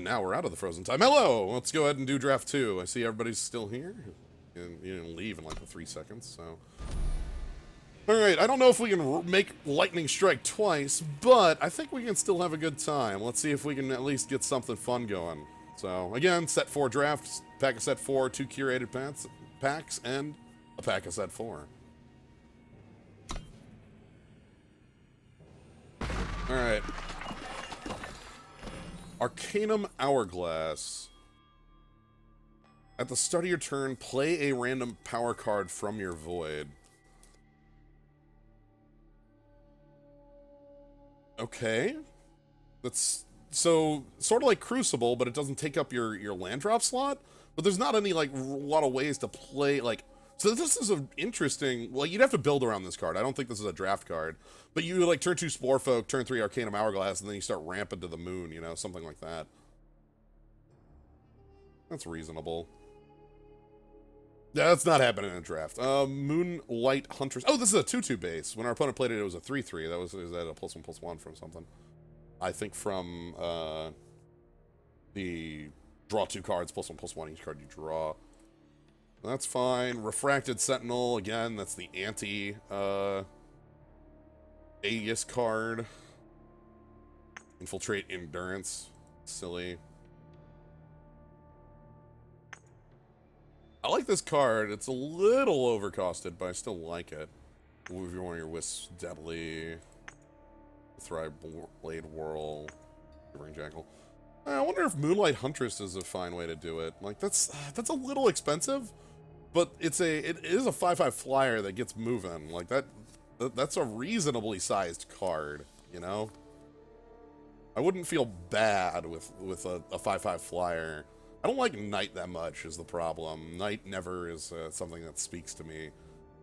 And now we're out of the frozen time. Hello! Let's go ahead and do draft 2. I see everybody's still here. And you didn't leave in like 3 seconds, so... Alright, I don't know if we can make lightning strike twice, but I think we can still have a good time. Let's see if we can at least get something fun going. So, again, set 4 drafts, pack of set 4, 2 curated packs, and a pack of set 4. Alright. Arcanum Hourglass. At the start of your turn, play a random power card from your void. Okay. That's so sort of like Crucible, but it doesn't take up your land drop slot. But there's not any like a lot of ways to play like. So this is an interesting. Well, you'd have to build around this card. I don't think this is a draft card, but you like turn 2 Sporefolk, turn 3 Arcanum Hourglass, and then you start ramping to the moon. You know, something like that. That's reasonable. Yeah, that's not happening in a draft. Moonlight Huntress. Oh, this is a 2/2 base. When our opponent played it, it was a 3/3. That was that a +1/+1 from something. I think from the draw 2 cards, +1/+1 each card you draw. That's fine. Refracted Sentinel, again, that's the anti Aegis card. Infiltrate Endurance. Silly. I like this card. It's a little overcosted, but I still like it. Move one of your Wisps, Deadly, Thrive Blade Whirl, Shivering Jackal. I wonder if Moonlight Huntress is a fine way to do it. Like that's a little expensive, but it is a 5/5 flyer that gets moving. Like that's a reasonably sized card, you know. I wouldn't feel bad with a 5/5 flyer. I don't like Knight that much is the problem. Knight never is something that speaks to me.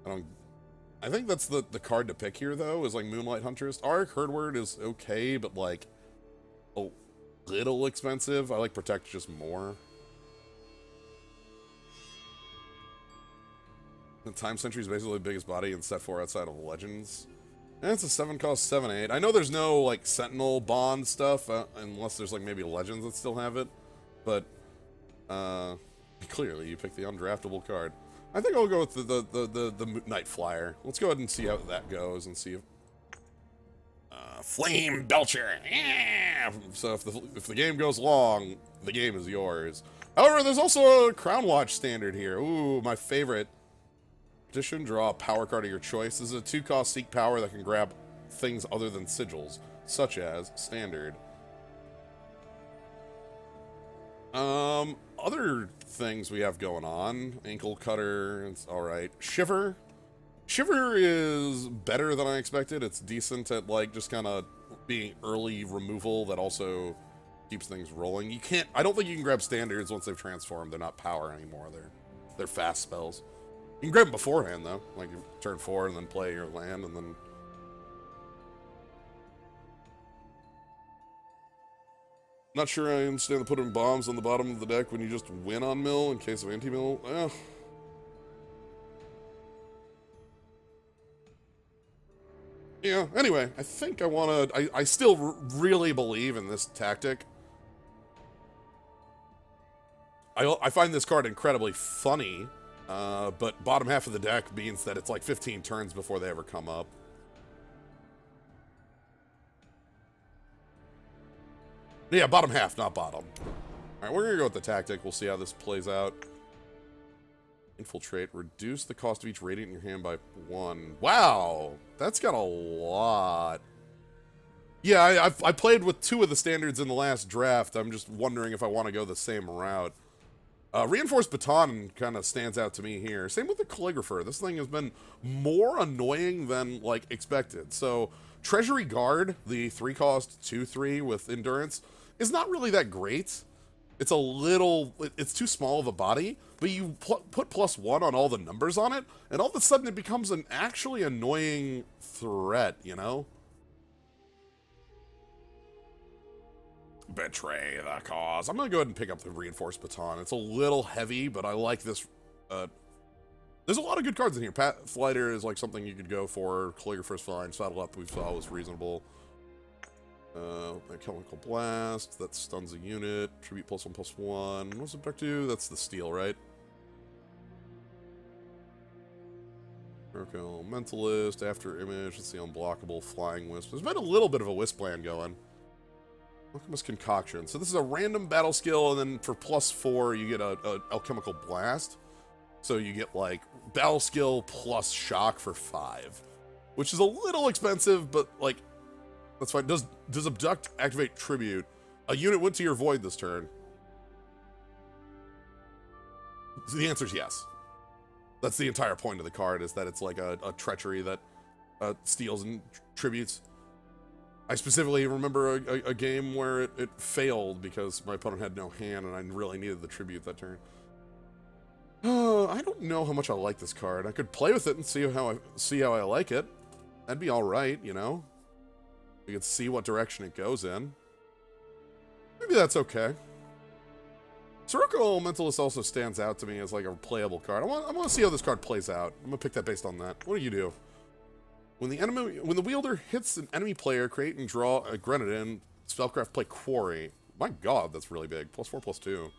I think that's the card to pick here, though, is like Moonlight Huntress. Auric Herdward is okay, but like a little expensive. I like Protect just more. The Time Sentry is basically the biggest body in set 4 outside of Legends. And it's a 7-cost 7/8. I know there's no like Sentinel Bond stuff, unless there's like maybe Legends that still have it, but clearly you picked the undraftable card. I think I'll go with the Night Flyer. Let's go ahead and see how that goes and see if Flame Belcher. Yeah! So if the game goes long, the game is yours. However, there's also a Crown Watch standard here. Ooh, my favorite. Petition, draw a power card of your choice. This is a 2-cost Seek Power that can grab things other than sigils, such as standard. Other things we have going on. Ankle Cutter, it's alright. Shiver. Shiver is better than I expected. It's decent at, like, just kind of being early removal that also keeps things rolling. I don't think you can grab standards once they've transformed. They're not power anymore. They're fast spells. You can grab them beforehand, though. Like, you turn 4 and then play your land, and then... Not sure I understand the putting bombs on the bottom of the deck when you just win on mill in case of anti-mill. Yeah, anyway, I think I still really believe in this tactic. I find this card incredibly funny, but bottom half of the deck means that it's like 15 turns before they ever come up. Yeah, bottom half, not bottom. Alright, we're gonna go with the tactic. We'll see how this plays out. Infiltrate. Reduce the cost of each Radiant in your hand by 1. Wow! That's got a lot. Yeah, I played with 2 of the standards in the last draft. I'm just wondering if I want to go the same route. Reinforced Baton kind of stands out to me here. Same with the Calligrapher. This thing has been more annoying than, like, expected. So, Treasury Guard, the 3-cost 2/3 with Endurance, is not really that great. It's it's too small of a body, but you put +1 on all the numbers on it, and all of a sudden it becomes an actually annoying threat, you know? Betray the cause. I'm gonna go ahead and pick up the Reinforced Baton. It's a little heavy, but I like this. There's a lot of good cards in here. Pathfighter is like something you could go for. Calligrapher's fine. Saddle Up we saw was reasonable. A chemical blast, that stuns a unit. Tribute +1/+1. What's it back to? That's the steel, right? Miracle Mentalist, After Image, that's the unblockable Flying Wisp. There's been a little bit of a Wisp plan going. Alchemist Concoction. So this is a random battle skill, and then for +4, you get a Alchemical Blast. So you get, like, battle skill plus shock for 5. Which is a little expensive, but, like, that's fine. Does Abduct activate Tribute? A unit went to your void this turn. So the answer is yes. That's the entire point of the card, is that it's like a treachery that steals and tributes. I specifically remember a game where it failed because my opponent had no hand and I really needed the tribute that turn. I don't know how much I like this card. I could play with it and see how I like it. That'd be all right, you know. We could see what direction it goes in. Maybe that's okay. Sirocco Mentalist also stands out to me as like a playable card. I want to see how this card plays out. I'm gonna pick that based on that. What do you do? When the wielder hits an enemy player, create and draw a Grenadin. Spellcraft, play Quarry. My God, that's really big. +4/+2.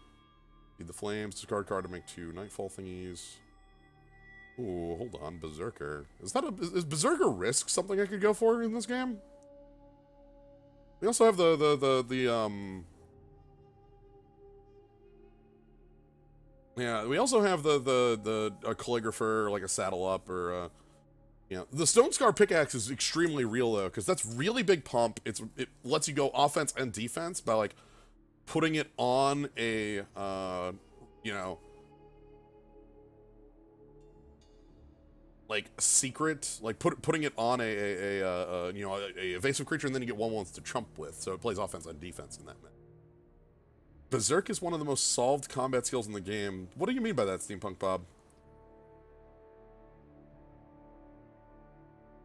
Feed the flames. Discard card to make 2 Nightfall thingies. Ooh, hold on, Berserker. Is Berserker Risk something I could go for in this game? We also have yeah, we also have the Calligrapher, like a Saddle Up, or you know, the Stone Scar Pickaxe is extremely real though, because that's really big pump. It lets you go offense and defense by like putting it on a you know, like secret, like putting it on a you know, a evasive creature, and then you get 1/1 to trump with, so it plays offense and defense in that manner. Berserk is one of the most solved combat skills in the game. What do you mean by that, Steampunk Bob?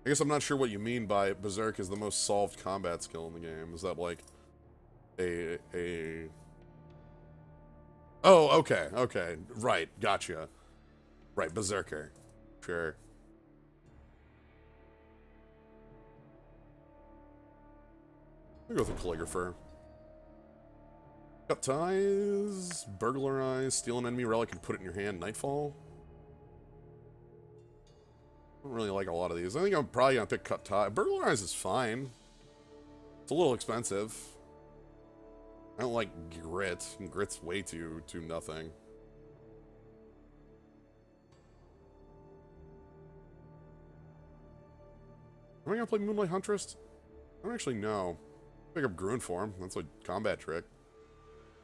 I guess I'm not sure what you mean by Berserk is the most solved combat skill in the game. Is that like a... Oh, okay, okay. Right, gotcha. Right, Berserker. Sure. I'll go with the Calligrapher. Cut ties, burglarize, steal an enemy relic and put it in your hand, Nightfall. I don't really like a lot of these. I think I'm probably gonna pick cut tie. Burglarize is fine. It's a little expensive. I don't like grit. Grit's way too nothing. Am I gonna play Moonlight Huntress? I don't actually know. Pick up Gruen Form. That's a combat trick.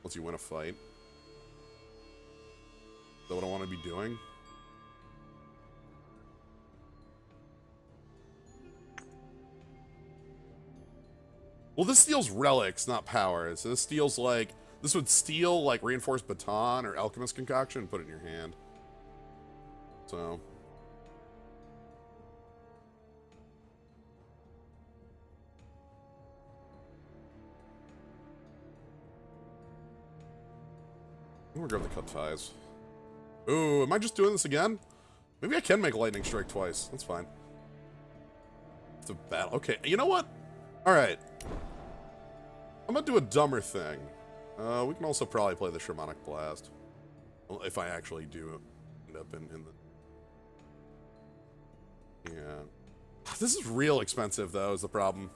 Once you win a fight. Is that what I want to be doing? Well, this steals relics, not power. So this steals like... This would steal like Reinforced Baton or Alchemist Concoction and put it in your hand. So... I'm gonna grab the cut ties. Ooh, am I just doing this again? Maybe I can make Lightning Strike twice. That's fine. It's a battle. Okay, you know what? Alright. I'm gonna do a dumber thing. We can also probably play the Shamanic Blast. Well, if I actually do end up in the... Yeah. This is real expensive, though, is the problem.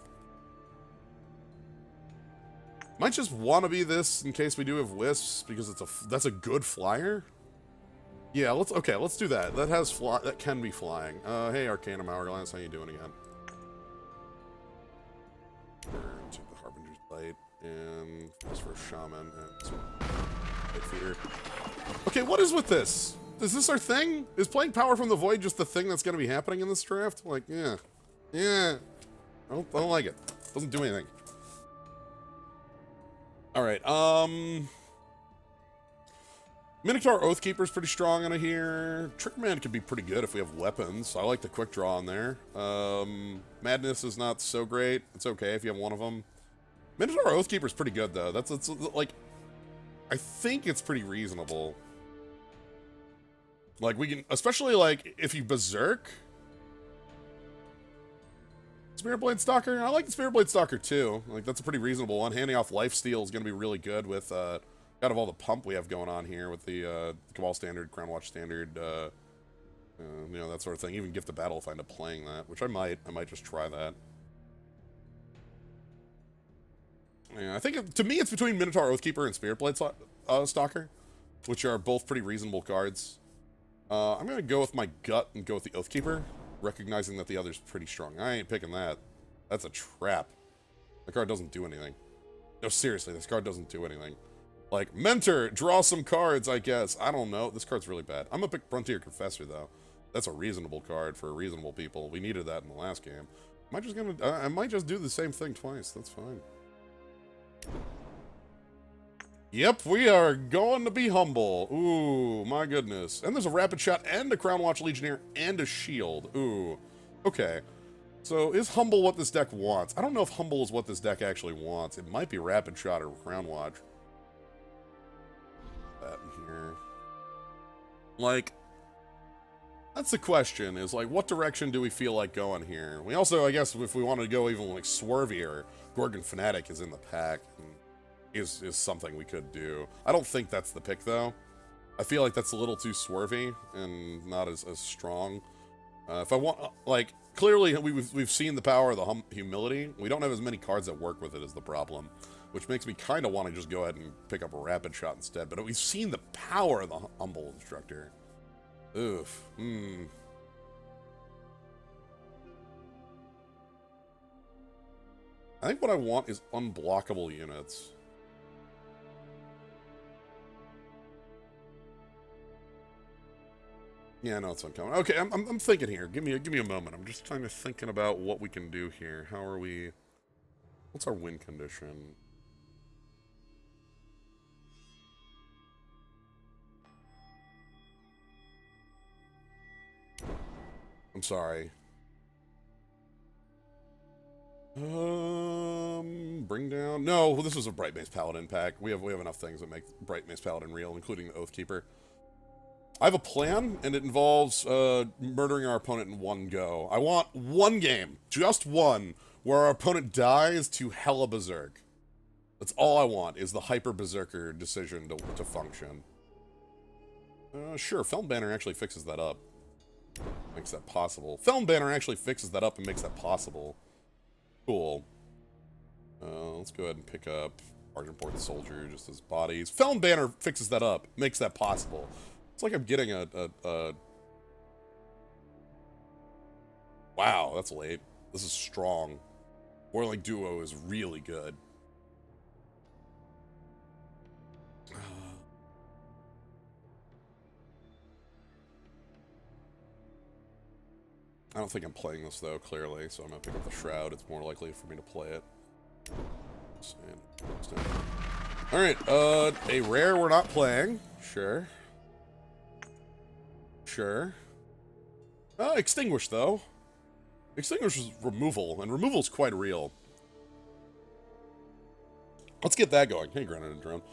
Might just want to be this in case we do have wisps, because that's a good flyer. Yeah, let's do that. That can be flying. Hey, Arcanum Hourglass, how you doing again? Take the Harbinger's Bite and this for Shaman and Bite Feeder. Okay, what is with this? Is this our thing? Is playing Power from the Void just the thing that's going to be happening in this draft? Like, yeah, I don't like it. Doesn't do anything. Alright, Minotaur Oathkeeper's pretty strong on here. Trickman could be pretty good if we have weapons. I like the quick draw on there. Madness is not so great. It's okay if you have one of them. Minotaur Oathkeeper's pretty good, though. That's like... I think it's pretty reasonable. Like, we can... Especially, like, if you Berserk... Spirit Blade Stalker? I like the Spirit Blade Stalker too. Like, that's a pretty reasonable one. Handing off lifesteal is going to be really good with, out of all the pump we have going on here with the Cabal Standard, Crown Watch Standard, you know, that sort of thing. Even Gift of Battle if I end up playing that, which I might. I might just try that. Yeah, I think, to me, it's between Minotaur Oathkeeper and Spirit Blade Stalker, which are both pretty reasonable cards. I'm going to go with my gut and go with the Oathkeeper, recognizing that the other's pretty strong. I ain't picking that. That's a trap. The card doesn't do anything. No, seriously, this card doesn't do anything. Like, Mentor, draw some cards, I guess. I don't know. This card's really bad. I'm going to pick Frontier Confessor, though. That's a reasonable card for reasonable people. We needed that in the last game. I might just do the same thing twice. That's fine. Yep, we are going to be humble. Ooh, my goodness. And there's a Rapid Shot and a Crown Watch Legionnaire and a Shield. Ooh. Okay. So is Humble what this deck wants? I don't know if Humble is what this deck actually wants. It might be Rapid Shot or Crown Watch. That in here. Like, that's the question, is like, what direction do we feel like going here? We also, I guess, if we wanted to go even like swervier, Gorgon Fanatic is in the pack. And is something we could do. I don't think that's the pick, though. I feel like that's a little too swervy and not as strong. If I want, like, clearly we've seen the power of the humility. We don't have as many cards that work with it is the problem, which makes me kind of want to just go ahead and pick up a Rapid Shot instead. But we've seen the power of the Humble Instructor. Oof. I think what I want is unblockable units. Yeah, no, it's uncommon. Okay, I'm thinking here. Give me a moment. I'm just trying to thinking about what we can do here. How are we? What's our win condition? I'm sorry. Bring down. No, this is a Bright Mace Paladin pack. We have enough things that make Bright Mace Paladin real, including the Oathkeeper. I have a plan, and it involves murdering our opponent in one go. I want one game, just one, where our opponent dies to Hella Berserk. That's all I want, is the Hyper Berserker decision to function. Sure, Feln Banner actually fixes that up. Makes that possible. Feln Banner actually fixes that up and makes that possible. Cool. Let's go ahead and pick up Argenport Soldier just as bodies. Feln Banner fixes that up, makes that possible. It's like I'm getting a... Wow, that's late. This is strong. Boiling Duo is really good. I don't think I'm playing this, though, clearly, so I'm going to pick up the Shroud. It's more likely for me to play it. Alright, a rare we're not playing. Sure. Sure. Extinguish, though. Extinguish is removal, and removal is quite real. Let's get that going. Hey, Granite and Drone.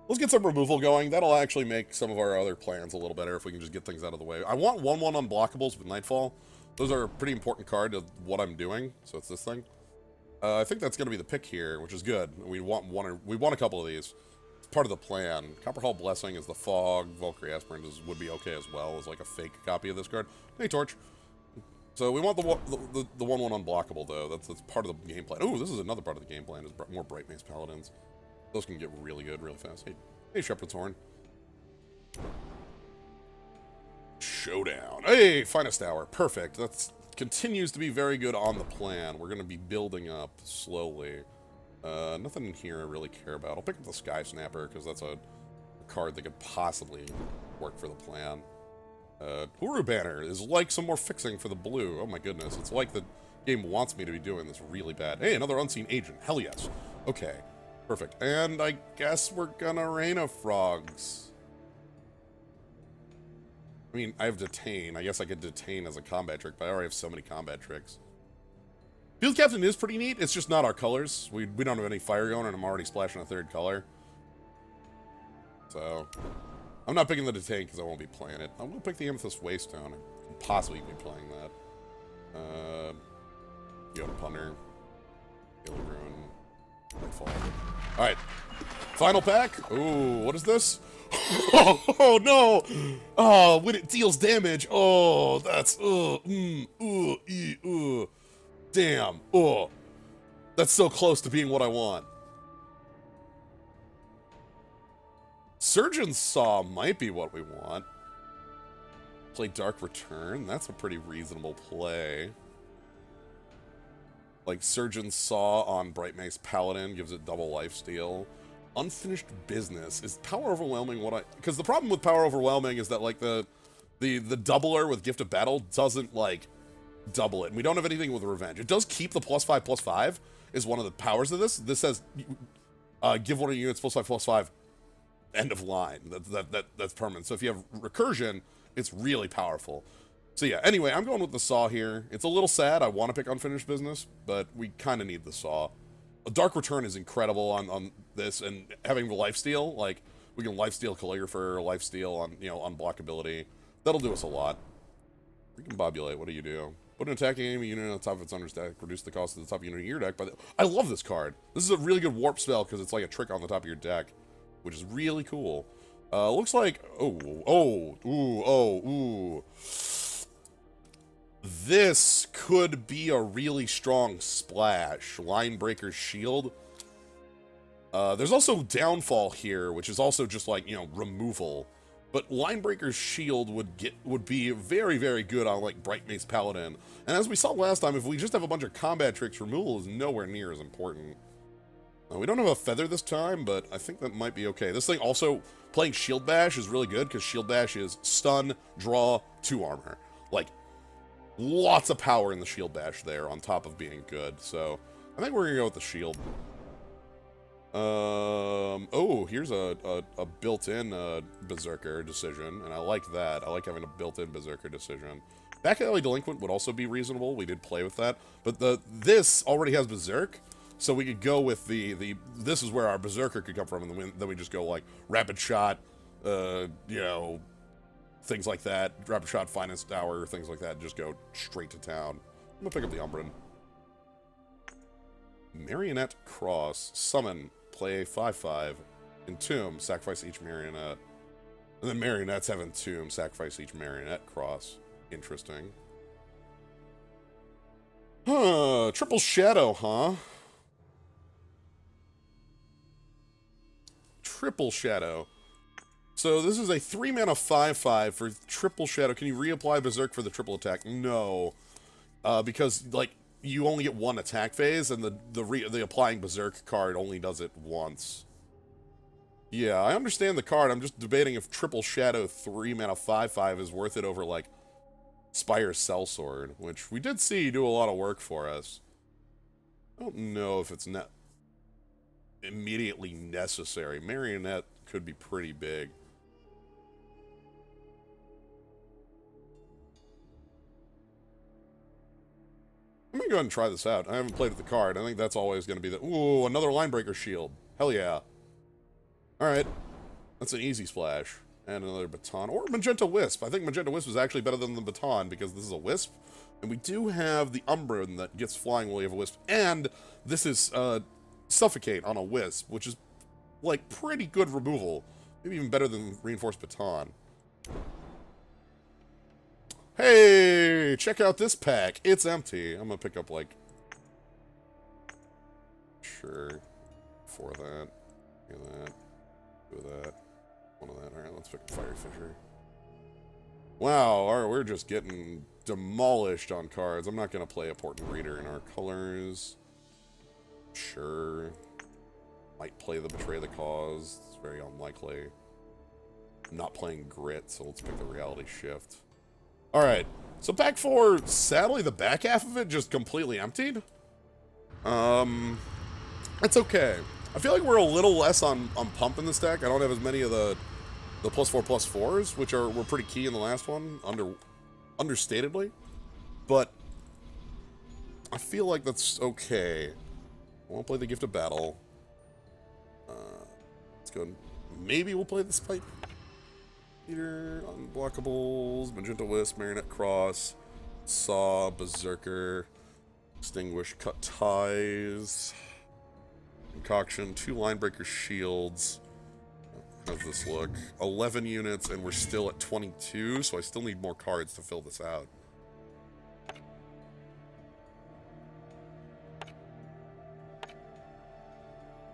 Let's get some removal going. That'll actually make some of our other plans a little better if we can just get things out of the way. I want 1/1 unblockables with Nightfall. Those are a pretty important card to what I'm doing, so it's this thing. I think that's going to be the pick here, which is good. We want a couple of these. It's part of the plan. Copperhall Blessing is the Fog. Valkyrie Aspirant would be okay as well as like a fake copy of this card. Hey, Torch. So we want the 1/1 unblockable, though. That's part of the game plan. Ooh, this is another part of the game plan, is more Bright Mace Paladins. Those can get really good really fast. Hey, Shepherd's Horn. Showdown. Hey, Finest Hour. Perfect. That continues to be very good on the plan. We're going to be building up slowly. Nothing in here I really care about. I'll pick up the Sky Snapper, because that's a card that could possibly work for the plan. Uru Banner is like some more fixing for the blue. Oh my goodness. It's like the game wants me to be doing this really bad. Hey, another Unseen Agent. Hell yes. Okay. Perfect. And I guess we're gonna Rain of Frogs. I mean, I have Detain. I guess I could Detain as a combat trick, but I already have so many combat tricks. Field Captain is pretty neat. It's just not our colors. We don't have any fire going, and I'm already splashing a third color. So, I'm not picking the Detain because I won't be playing it. I'm going to pick the Amethyst Waystone. I could possibly be playing that. Yoda Punter. Gilly Ruin. Nightfall. Alright. Final pack. Ooh, what is this? Oh no! Oh, when it deals damage. Oh, that's damn. Oh. That's so close to being what I want. Surgeon Saw might be what we want. Play Dark Return. That's a pretty reasonable play. Like Surgeon Saw on Bright Mace Paladin gives it double lifesteal. Unfinished Business. Is Power Overwhelming what I... Because the problem with Power Overwhelming is that, like, the doubler with Gift of Battle doesn't, like, double it. And we don't have anything with Revenge. It does keep the +5/+5, is one of the powers of this. This says, give one of your units +5/+5, end of line. That's permanent. So if you have Recursion, it's really powerful. So yeah, anyway, I'm going with the Saw here. It's a little sad. I want to pick Unfinished Business, but we kind of need the Saw. A Dark Return is incredible on this, and having the lifesteal, like, we can lifesteal Calligrapher, lifesteal on, you know, unblockability. That'll do us a lot. Recombobulate, what do you do? Put an attacking enemy unit on the top of its understack, reduce the cost of the top unit of your deck. I love this card. This is a really good warp spell because it's like a trick on the top of your deck, which is really cool. Looks like, this could be a really strong splash. Linebreaker's Shield. There's also Downfall here, which is also just like, you know, removal. But Linebreaker's Shield would be very, very good on, like, Bright Mace Paladin. And as we saw last time, if we just have a bunch of combat tricks, removal is nowhere near as important. We don't have a Feather this time, but I think that might be okay. This thing also, playing Shield Bash is really good, because Shield Bash is stun, draw, 2 armor. Like, lots of power in the Shield Bash there, on top of being good. So, I think we're gonna go with the Shield. Oh, here's a built-in Berserker decision, and I like that. I like having a built-in Berserker decision. Back Alley Delinquent would also be reasonable. We did play with that. But this already has Berserk, so we could go with this is where our Berserker could come from, and then we just go, like, Rapid Shot, you know, things like that. Rapid Shot, Finest Hour, things like that, and just go straight to town. I'm gonna pick up the Umbran. Marionette Cross. Summon. Play 5/5. Entomb. Sacrifice each marionette. And then marionettes have Entomb. Sacrifice each marionette cross. Interesting. Huh. Triple Shadow, huh? Triple Shadow. So this is a 3-mana 5/5 for Triple Shadow. Can you reapply Berserk for the triple attack? No. Because, like, you only get one attack phase, and the applying Berserk card only does it once. Yeah, I understand the card. I'm just debating if Triple Shadow 3-mana 5/5 is worth it over, like, Spire Sellsword, which we did see do a lot of work for us. I don't know if it's not immediately necessary. Marionette could be pretty big. I'm gonna go ahead and try this out. I haven't played with the card. I think that's always gonna be the... Ooh, another Linebreaker Shield. Hell yeah. Alright. That's an easy splash. And another Baton. Or Magenta Wisp. I think Magenta Wisp is actually better than the Baton, because this is a Wisp. And we do have the Umbran that gets flying while we have a Wisp. And this is, Suffocate on a Wisp, which is, like, pretty good removal. Maybe even better than Reinforced Baton. Hey, check out this pack. It's empty. I'm gonna pick up, like... Sure. 4 of that. 2 of that. 2 of that. 1 of that. Alright, let's pick up Fire Fisher. Wow, we're just getting demolished on cards. I'm not gonna play a Portent Reader in our colors. Sure. Might play the Betray the Cause. It's very unlikely. I'm not playing Grit, so let's pick the Reality Shift. Alright, so pack 4, sadly the back half of it just completely emptied. It's okay. I feel like we're a little less on pump in this deck. I don't have as many of the +4/+4s, which were pretty key in the last one, understatedly. But I feel like that's okay. I won't play the Gift of Battle. Let's go. Maybe we'll play the Spite Eater, Unblockables, Magenta Wisp, Marionette Cross, Saw, Berserker. Extinguish, cut ties. Concoction, 2 Linebreaker shields. How's this look? 11 units, and we're still at 22, so I still need more cards to fill this out.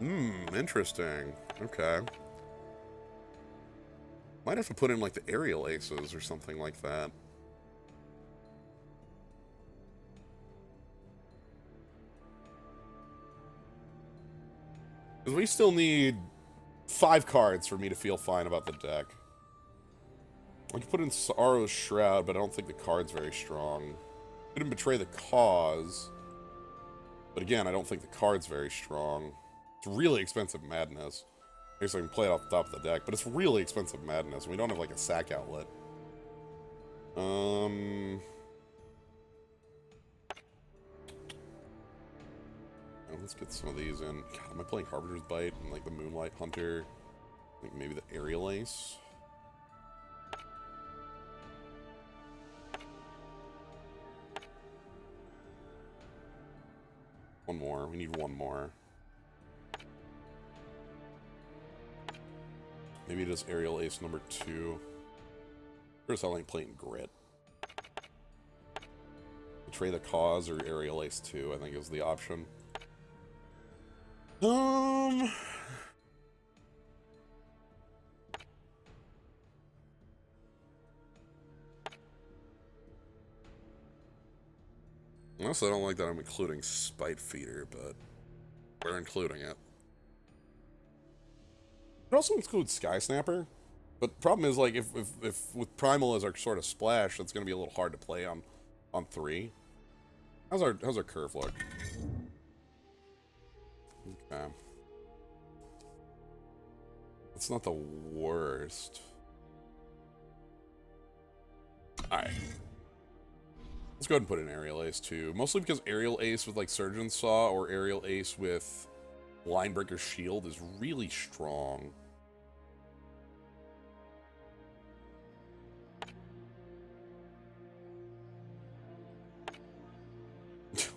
Interesting. Okay. Might have to put in, like, the aerial aces or something like that. Because we still need 5 cards for me to feel fine about the deck. I could put in Sorrow's Shroud, but I don't think the card's very strong. Couldn't Betray the Cause. But again, I don't think the card's very strong. It's really expensive Madness. I guess I can play it off the top of the deck, but it's really expensive Madness. We don't have, like, a sack outlet. Let's get some of these in. God, am I playing Harbinger's Bite and, like, the Moonlight Hunter? I think maybe the Aerial Ace. One more. We need one more. Maybe just Aerial Ace number 2. Or something like playing Grit. Betray the Cause or Aerial Ace 2, I think is the option. Honestly, I don't like that I'm including Spite Feeder, but we're including it. It also includes Sky Snapper, but the problem is, like, if with Primal as our sort of splash, that's going to be a little hard to play on 3. How's our curve look? Okay. It's not the worst. Alright. Let's go ahead and put in Aerial Ace too. Mostly because Aerial Ace with, like, Surgeon Saw or Aerial Ace with Linebreaker Shield is really strong.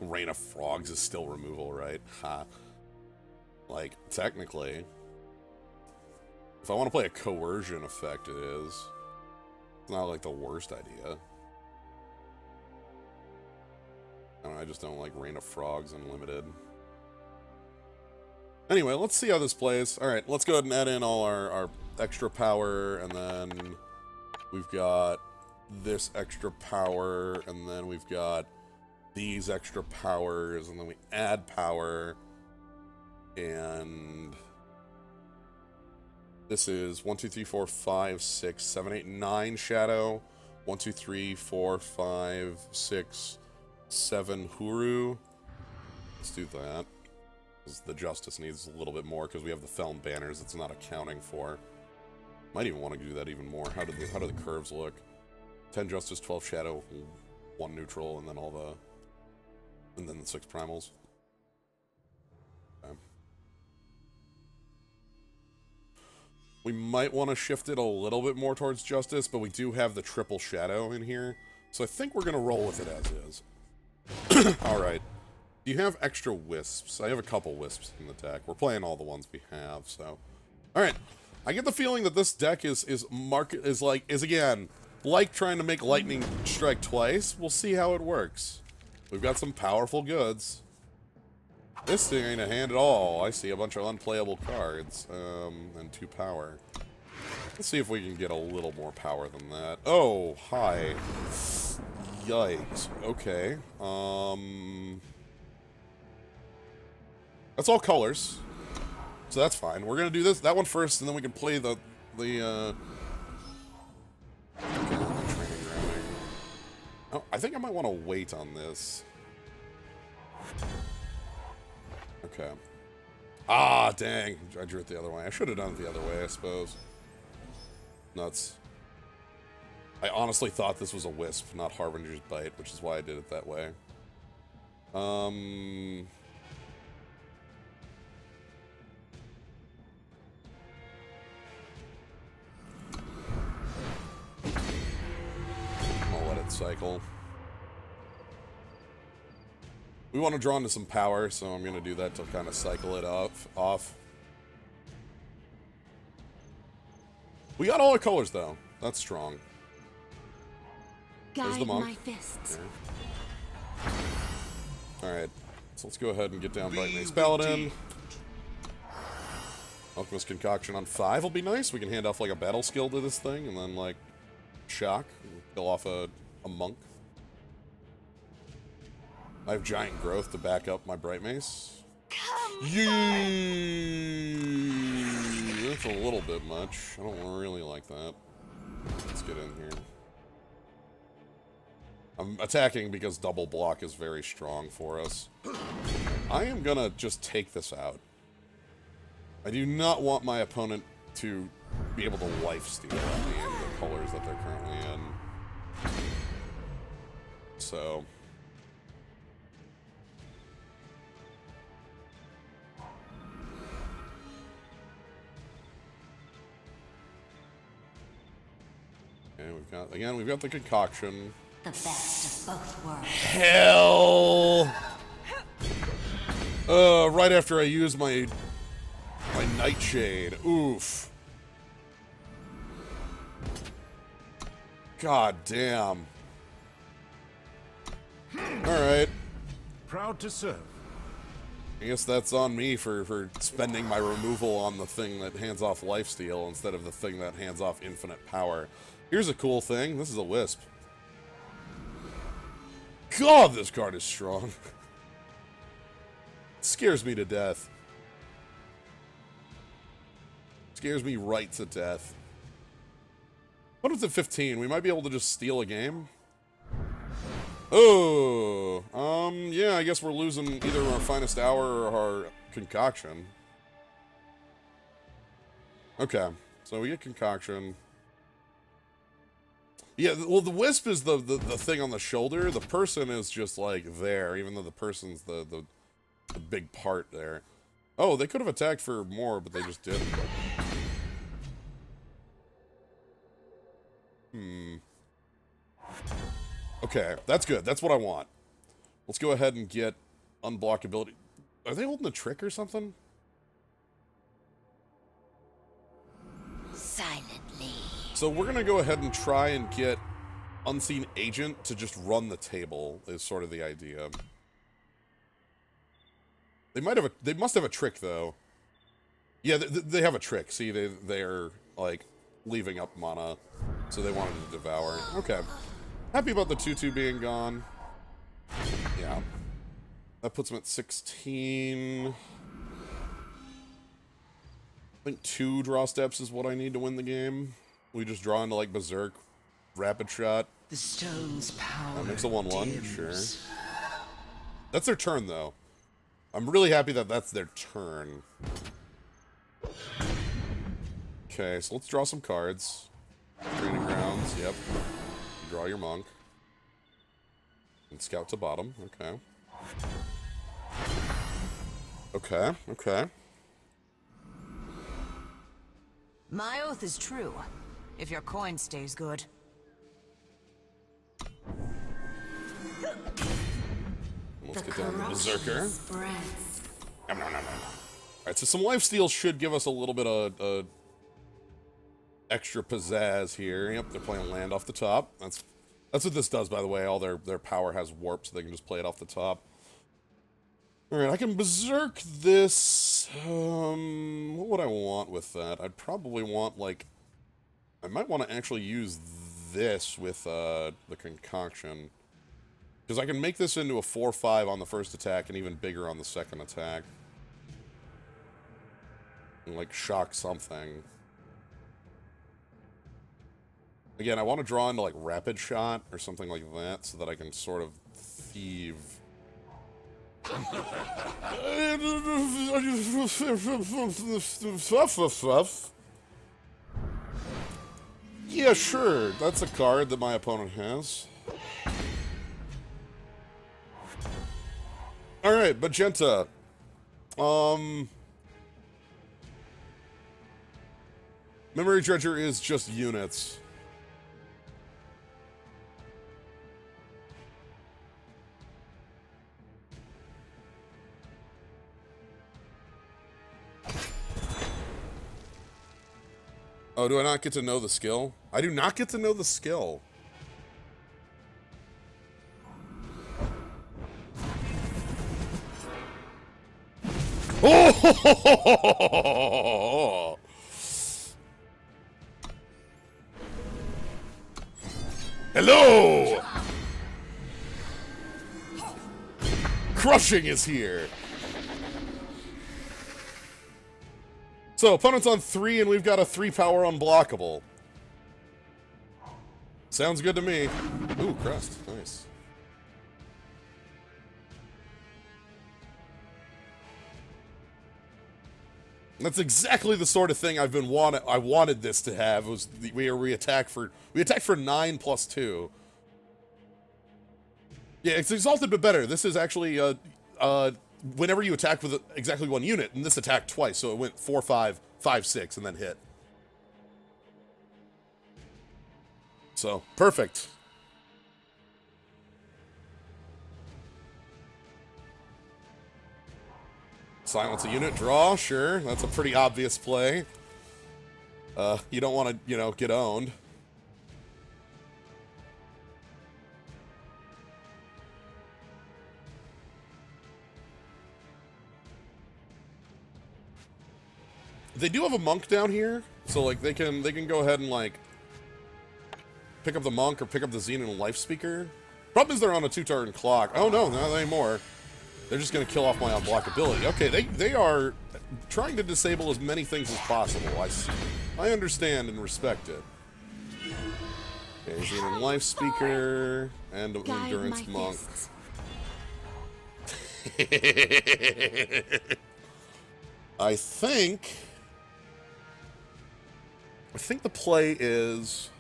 Rain of Frogs is still removal, right? Ha. Like, technically, if I want to play a coercion effect, it is. It's not, like, the worst idea. I just don't like Rain of Frogs Unlimited. Anyway, let's see how this plays. Alright, let's go ahead and add in all our extra power, and then we've got this extra power, and then we've got these extra powers, and then we add power, and this is 1, 2, 3, 4, 5, 6, 7, 8, 9 shadow, 1, 2, 3, 4, 5, 6, 7 Huru. Let's do that. Because the Justice needs a little bit more because we have the Felon banners it's not accounting for. Might even want to do that even more. How do the curves look? 10 Justice, 12 Shadow, 1 neutral, and then and then the 6 primals. Okay. We might want to shift it a little bit more towards Justice, but we do have the triple Shadow in here. So I think we're going to roll with it as is. Alright. Do you have extra Wisps? I have a couple Wisps in the deck. We're playing all the ones we have, so. Alright. I get the feeling that this deck is again, like trying to make Lightning Strike twice. We'll see how it works. We've got some powerful goods. This thing ain't a hand at all. I see a bunch of unplayable cards, and 2 power. Let's see if we can get a little more power than that. Oh, hi. Yikes. Okay. That's all colors. So that's fine. We're gonna do that one first, and then we can play the Oh, I think I might want to wait on this. Okay. Ah, dang. I drew it the other way. I should have done it the other way, I suppose. Nuts. I honestly thought this was a Wisp, not Harbinger's Bite, which is why I did it that way. I'll let it cycle. We want to draw into some power, so I'm going to do that to kind of cycle it off. We got all the colors, though. That's strong. There's the monk. My fists. Alright, so let's go ahead and get down Bright Mace Paladin. Alchemist Concoction on 5 will be nice. We can hand off like a battle skill to this thing, and then like shock, and kill off a monk. I have Giant Growth to back up my Bright Mace. Yee! That's a little bit much. I don't really like that. Let's get in here. I'm attacking because double block is very strong for us. I am gonna just take this out. I do not want my opponent to be able to lifesteal me in the colors that they're currently in. So... okay, we've got the concoction. The best of both worlds. Hell! Right after I use my Nightshade. Oof. God damn. Alright. Proud to serve. I guess that's on me for spending my removal on the thing that hands off lifesteal instead of the thing that hands off infinite power. Here's a cool thing. This is a Wisp. God, this card is strong. It scares me to death. Scares me right to death. What if it's at 15? We might be able to just steal a game. Oh, yeah, I guess we're losing either our finest hour or our concoction. Okay, so we get concoction. Yeah, well, the Wisp is the thing on the shoulder. The person is just, like, there, even though the person's the big part there. Oh, they could have attacked for more, but they just didn't. Okay, that's good. That's what I want. Let's go ahead and get unblockability. Are they holding a trick or something? Silently. So we're gonna go ahead and try and get Unseen Agent to just run the table, is sort of the idea. They must have a trick, though. Yeah, they have a trick. See, they're, like, leaving up mana, so they wanted to devour. Okay. Happy about the 2/2 being gone. Yeah. That puts them at 16. I think 2 draw steps is what I need to win the game. We just draw into, like, Berserk, Rapid Shot. The stone's power. That makes a 1/1, dims. sure. That's their turn, though. I'm really happy that that's their turn. Okay, so let's draw some cards. Training grounds, yep. Draw your monk. And scout to bottom, okay. Okay, okay. My oath is true, if your coin stays good. Let's get down to Berserker. Spreads. Alright, so some lifesteal should give us a little bit of extra pizzazz here. Yep, they're playing land off the top. That's what this does, by the way. All their power has warp, so they can just play it off the top. Alright, I can Berserk this. What would I want with that? I'd probably want, like... I might want to actually use this with the Concoction. Because I can make this into a 4/5 on the first attack and even bigger on the second attack. And, like, shock something. Again, I want to draw into, like, Rapid Shot or something like that so that I can sort of thieve. Yeah, sure. That's a card that my opponent has. Alright, Magenta. Memory Dredger is just units. Oh, do I not get to know the skill? I do not get to know the skill. Oh! Hello! Crushing is here. So, opponent's on 3, and we've got a 3-power unblockable. Sounds good to me. Ooh, crest. Nice. That's exactly the sort of thing I wanted this to have. Was we attack for 9+2. Yeah, it's exalted but better. This is actually whenever you attack with exactly 1 unit, and this attacked twice, so it went 4, 5, 5, 6, and then hit. So perfect. Silence a unit, draw, sure. That's a pretty obvious play. You don't want to, get owned. They do have a monk down here, so like they can go ahead and like pick up the monk or pick up the Xenon Life Speaker. Problem is they're on a 2-turn clock. Oh no, not anymore. They're just going to kill off my unblockability. Okay, they are trying to disable as many things as possible. I understand and respect it. Okay, Xenon Life Speaker and Endurance Monk. I think the play is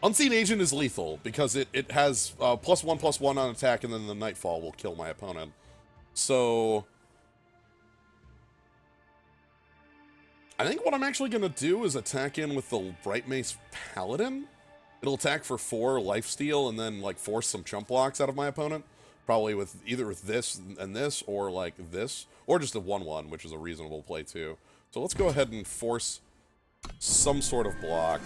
Unseen Agent is lethal because it has +1/+1 on attack, and then the Nightfall will kill my opponent. So I think what I'm actually going to do is attack in with the Bright Mace Paladin. It'll attack for 4 lifesteal and then like force some chump blocks out of my opponent. Probably with either with this and this, or like this, or just a 1/1, which is a reasonable play too. So let's go ahead and force some sort of block.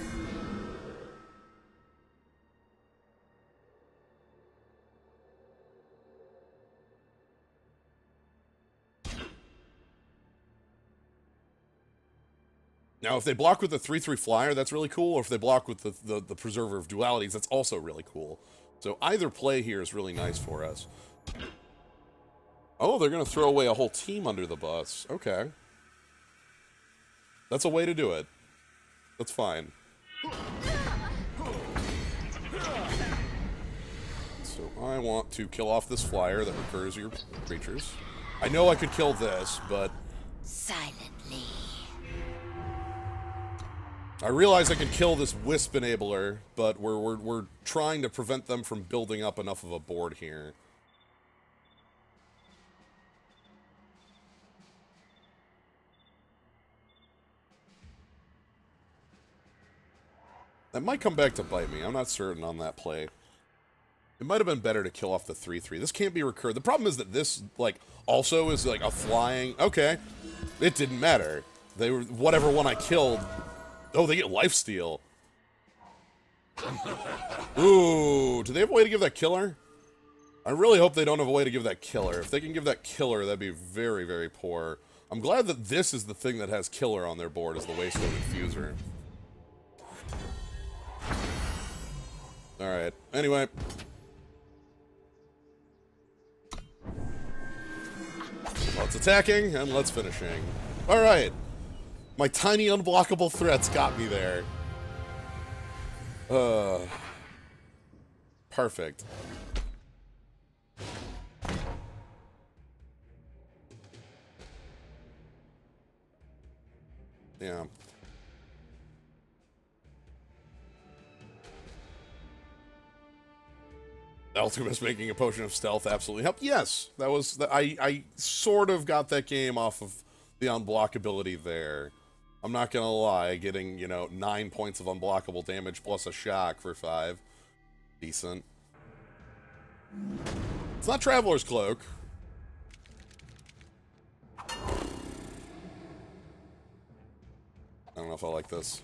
Now, if they block with the 3/3 flyer, that's really cool. Or if they block with the Preserver of Dualities, that's also really cool. So either play here is really nice for us. Oh, they're going to throw away a whole team under the bus. Okay. That's a way to do it. That's fine. So I want to kill off this flyer that recurs your creatures. I know I could kill this, but Silently. I realize I could kill this Wisp Enabler, but we're trying to prevent them from building up enough of a board here. That might come back to bite me. I'm not certain on that play. It might have been better to kill off the 3/3. This can't be recurred. The problem is that this, like, also is, like, a flying... Okay. It didn't matter. They were... Whatever one I killed... Oh, they get lifesteal. Ooh, do they have a way to give that killer? I really hope they don't have a way to give that killer. If they can give that killer, that'd be very, very poor. I'm glad that this is the thing that has killer on their board, is the Wasteland Infuser. Alright, anyway. Let's attacking, and let's finishing. Alright. My tiny unblockable threats got me there. Perfect. Yeah. Alchemist making a potion of stealth absolutely helped. Yes, that was... I sort of got that game off of the unblockability there. I'm not gonna lie, getting, 9 points of unblockable damage plus a shock for 5. Decent. It's not Traveler's Cloak. don't know if I like this.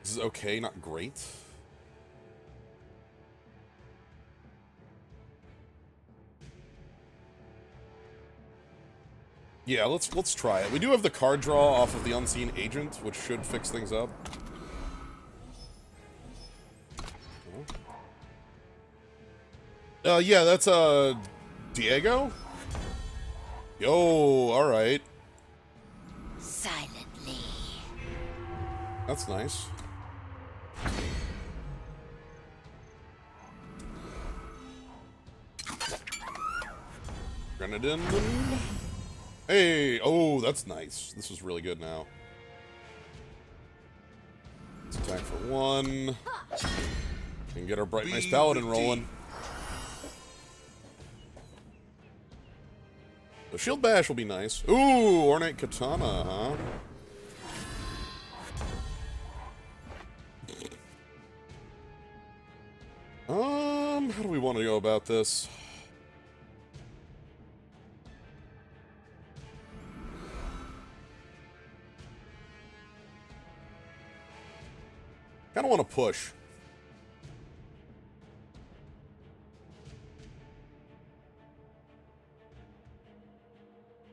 This is okay, not great. Yeah, let's try it. We do have the card draw off of the Unseen Agent, which should fix things up. Yeah, that's Diego? Yo, alright. Silently. That's nice. Grenadin. Hey, oh, that's nice. This is really good now. Let's attack for 1. And get our Bright Nice Paladin rolling. The Shield Bash will be nice. Ooh, Ornate Katana, huh? How do we want to go about this? Kind of want to push.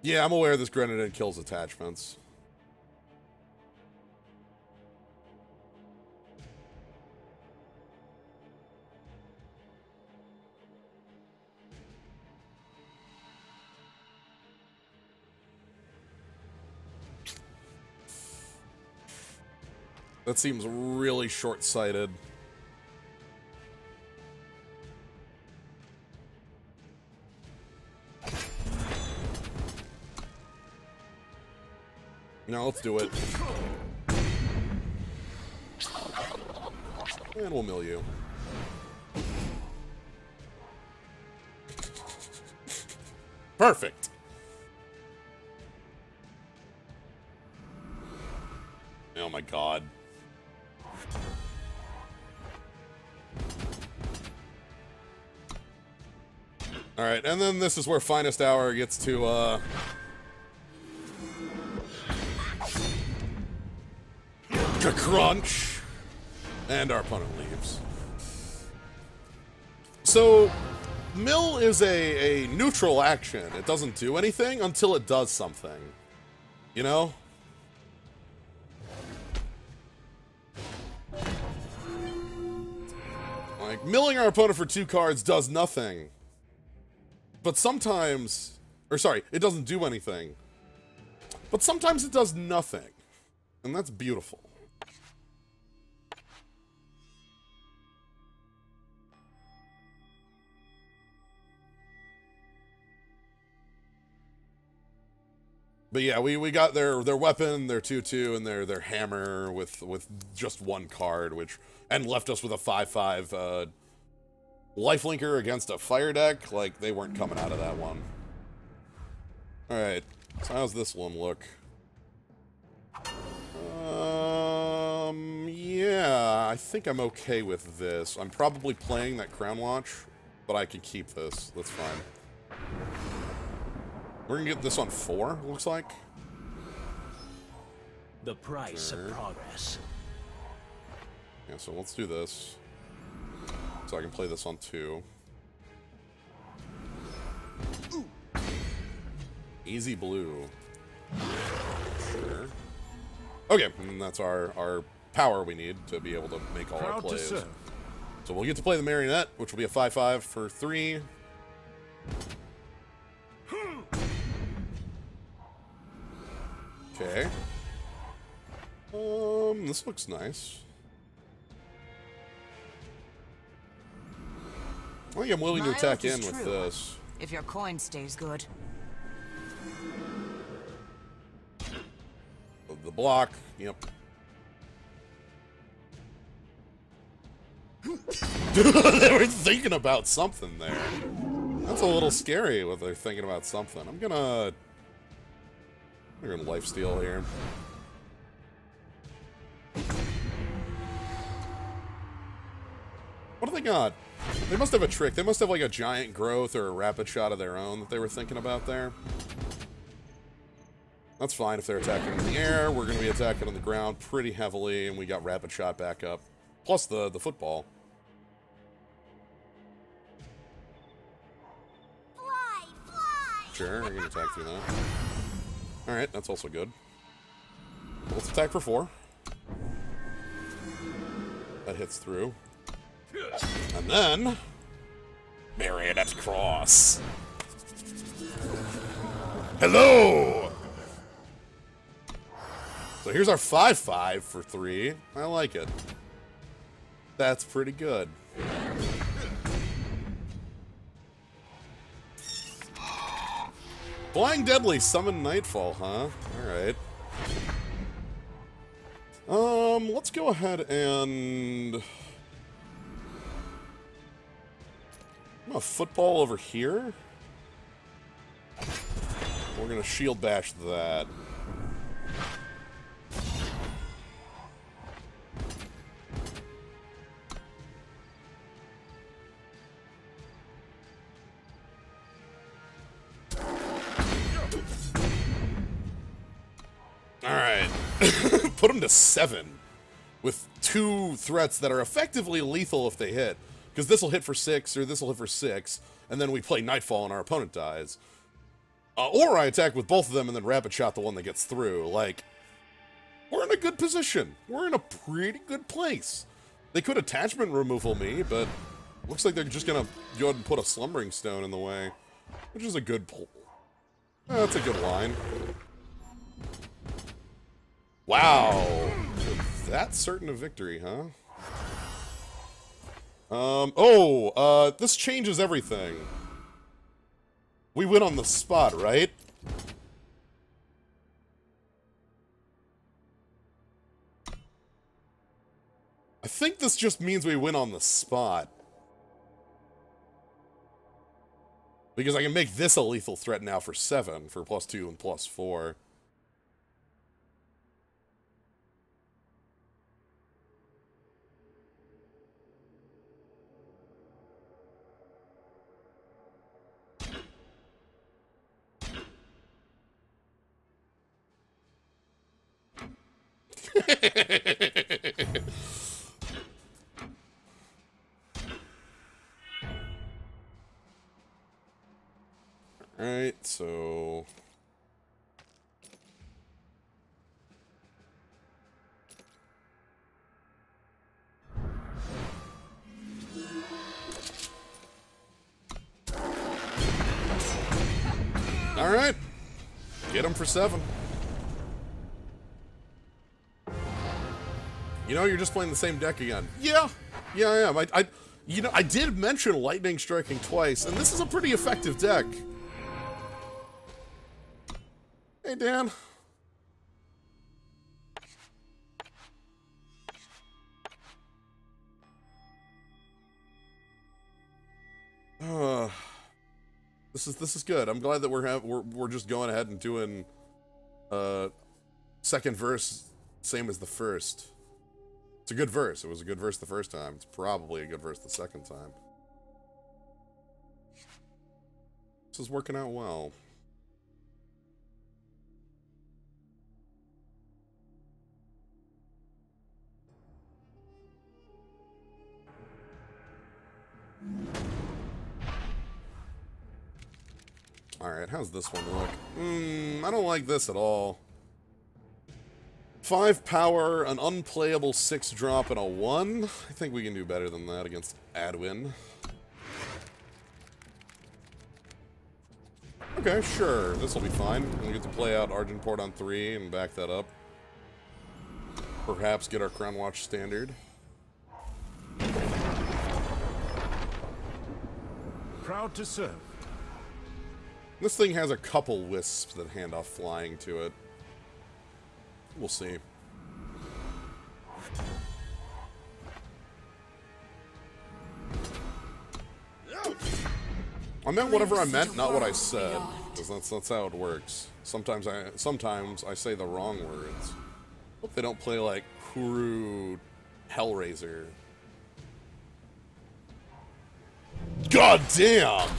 Yeah, I'm aware this Grenadin kills attachments. That seems really short-sighted. No, let's do it. And we'll mill you. Perfect. Oh my god. Alright, and then this is where Finest Hour gets to, crunch, and our opponent leaves. So, mill is a neutral action. It doesn't do anything until it does something. You know? Like, milling our opponent for 2 cards does nothing. But sometimes... Or sorry, it doesn't do anything. But sometimes it does nothing. And that's beautiful. But yeah, we got their weapon, their 2/2, and their hammer with just 1 card, and left us with a 5/5 lifelinker against a fire deck. Like, they weren't coming out of that one. Alright, so how's this one look? Yeah, I think I'm okay with this. I'm probably playing that Crown Watch, but I can keep this. That's fine. We're gonna get this on 4, looks like. The price of progress. Yeah, so let's do this. So I can play this on 2. Easy blue. Sure. Okay, and that's our power we need to be able to make all our plays. So we'll get to play the Marionette, which will be a 5/5 for 3. Okay. This looks nice. I think I'm willing to attack in with this. If your coin stays good. The block, yep. They were thinking about something there. That's a little scary what they're thinking about something. I'm gonna lifesteal here. What do they got? They must have a trick. They must have like a giant growth or a rapid shot of their own that they were thinking about there. That's fine if they're attacking in the air. We're going to be attacking on the ground pretty heavily, and we got rapid shot back up. Plus the football. Fly, fly! Sure, I can attack through that. Alright, that's also good. Let's attack for 4. That hits through. And then... Marionette Cross. Hello! So here's our 5-5 for 3. I like it. That's pretty good. Flying Deadly, summon Nightfall, huh? Alright. Let's go ahead and... a football over here. We're gonna shield bash that. Alright. Put them to 7. With 2 threats that are effectively lethal if they hit. Because this will hit for 6, or this will hit for 6, and then we play Nightfall and our opponent dies. Or I attack with both of them and then rapid shot the one that gets through. Like, we're in a good position. We're in a pretty good place. They could attachment removal me, but looks like they're just going to go ahead and put a Slumbering Stone in the way. Which is a good pull. That's a good line. Wow. That's certain of victory, huh? This changes everything. We win on the spot, right? I think this just means we win on the spot. Because I can make this a lethal threat now for 7, for +2 and +4. Alright, so... Alright. Get him for 7. You know, you're just playing the same deck again. Yeah, I am. You know, I did mention Lightning Striking twice, and this is a pretty effective deck. Hey, Dan. This is good. I'm glad that we're just going ahead and doing second verse same as the first. It's a good verse. It was a good verse the first time. It's probably a good verse the second time. This is working out well. Alright, how's this one look? I don't like this at all. 5 power, an unplayable 6 drop, and a 1. I think we can do better than that against Adwin. Okay, sure. This will be fine. We'll get to play out Argenport on 3 and back that up. Perhaps get our Crown Watch standard. Proud to serve. This thing has a couple wisps that hand off flying to it. We'll see. I meant whatever I meant, not what I said. Because that's how it works. Sometimes I say the wrong words. Hope they don't play like Kuru Hellraiser. God damn!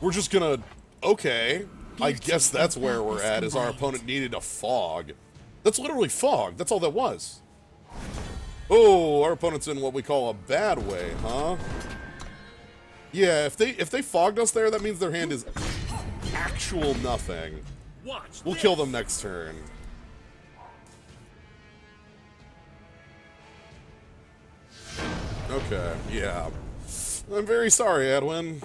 We're just gonna... Okay. I guess that's where we're at, is our opponent needed a fog. That's literally fog. That's all that was. Oh, our opponent's in what we call a bad way, huh? Yeah, if they fogged us there, that means their hand is actual nothing. We'll kill them next turn. Okay, yeah. I'm very sorry, Edwin.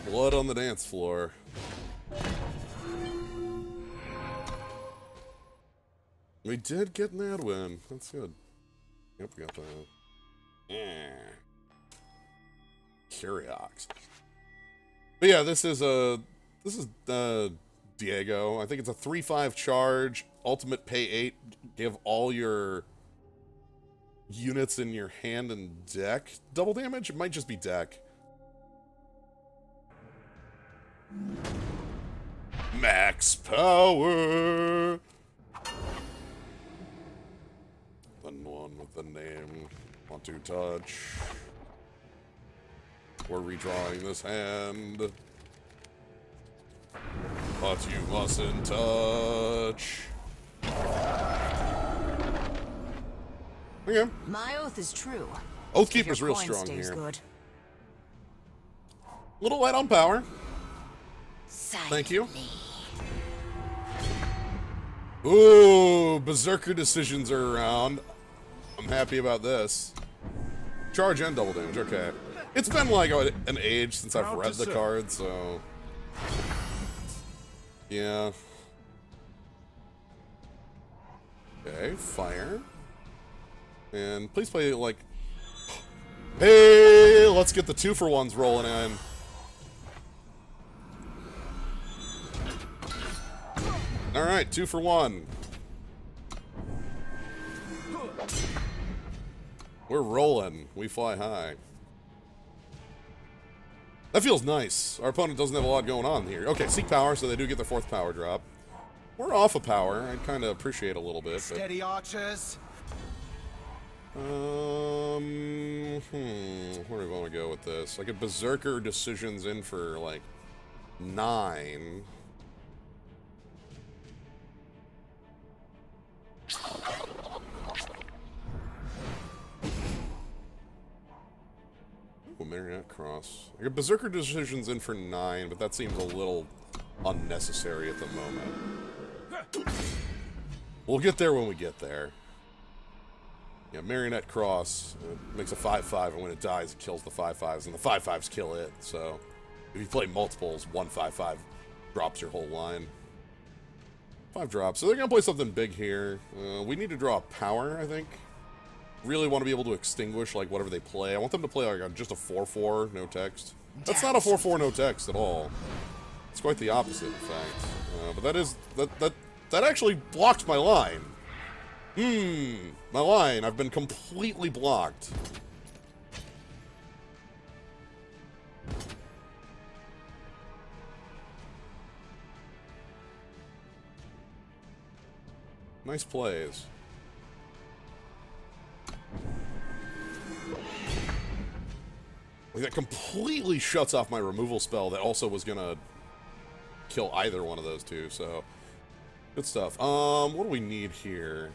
Blood on the dance floor. We did get an Edwin. That's good. Yep, we got that. Yeah. Curiox. But yeah, this is Diego. I think it's a 3/5 charge, ultimate pay 8, give all your units in your hand and deck double damage. It might just be deck. Max power. The one with the name want to touch. We're redrawing this hand. But you mustn't touch. Okay. My oath is true. Oathkeeper's real strong stays here. Good. Little light on power. Thank you. Ooh, Berserker decisions are around. I'm happy about this. Charge and double damage, okay. It's been like an age since I've read the card, so... Yeah. Okay, fire. And please play, like... Hey, let's get the 2-for-1s rolling in. Alright, 2-for-1. We're rolling. We fly high. That feels nice. Our opponent doesn't have a lot going on here. Okay, seek power, so they do get their 4th power drop. We're off of power. I kind of appreciate a little bit. Steady, archers. Where do we want to go with this? I get Berserker decisions in for, like, 9. Oh, Marionette Cross. I got Berserker decisions in for 9, but that seems a little unnecessary at the moment. We'll get there when we get there. Yeah, Marionette Cross makes a 5/5, and when it dies, it kills the 5/5s, and the 5/5s kill it. So, if you play multiples, 1 5/5 drops your whole line. 5 drops. So they're gonna play something big here. We need to draw a power, I think. Really want to be able to extinguish like whatever they play. I want them to play like just a 4/4, no text. That's not a 4/4, no text at all. It's quite the opposite, in fact. But that is that actually blocked my line. My line. I've been completely blocked. Nice plays. Like, that completely shuts off my removal spell that also was gonna kill either one of those two, so... Good stuff. What do we need here?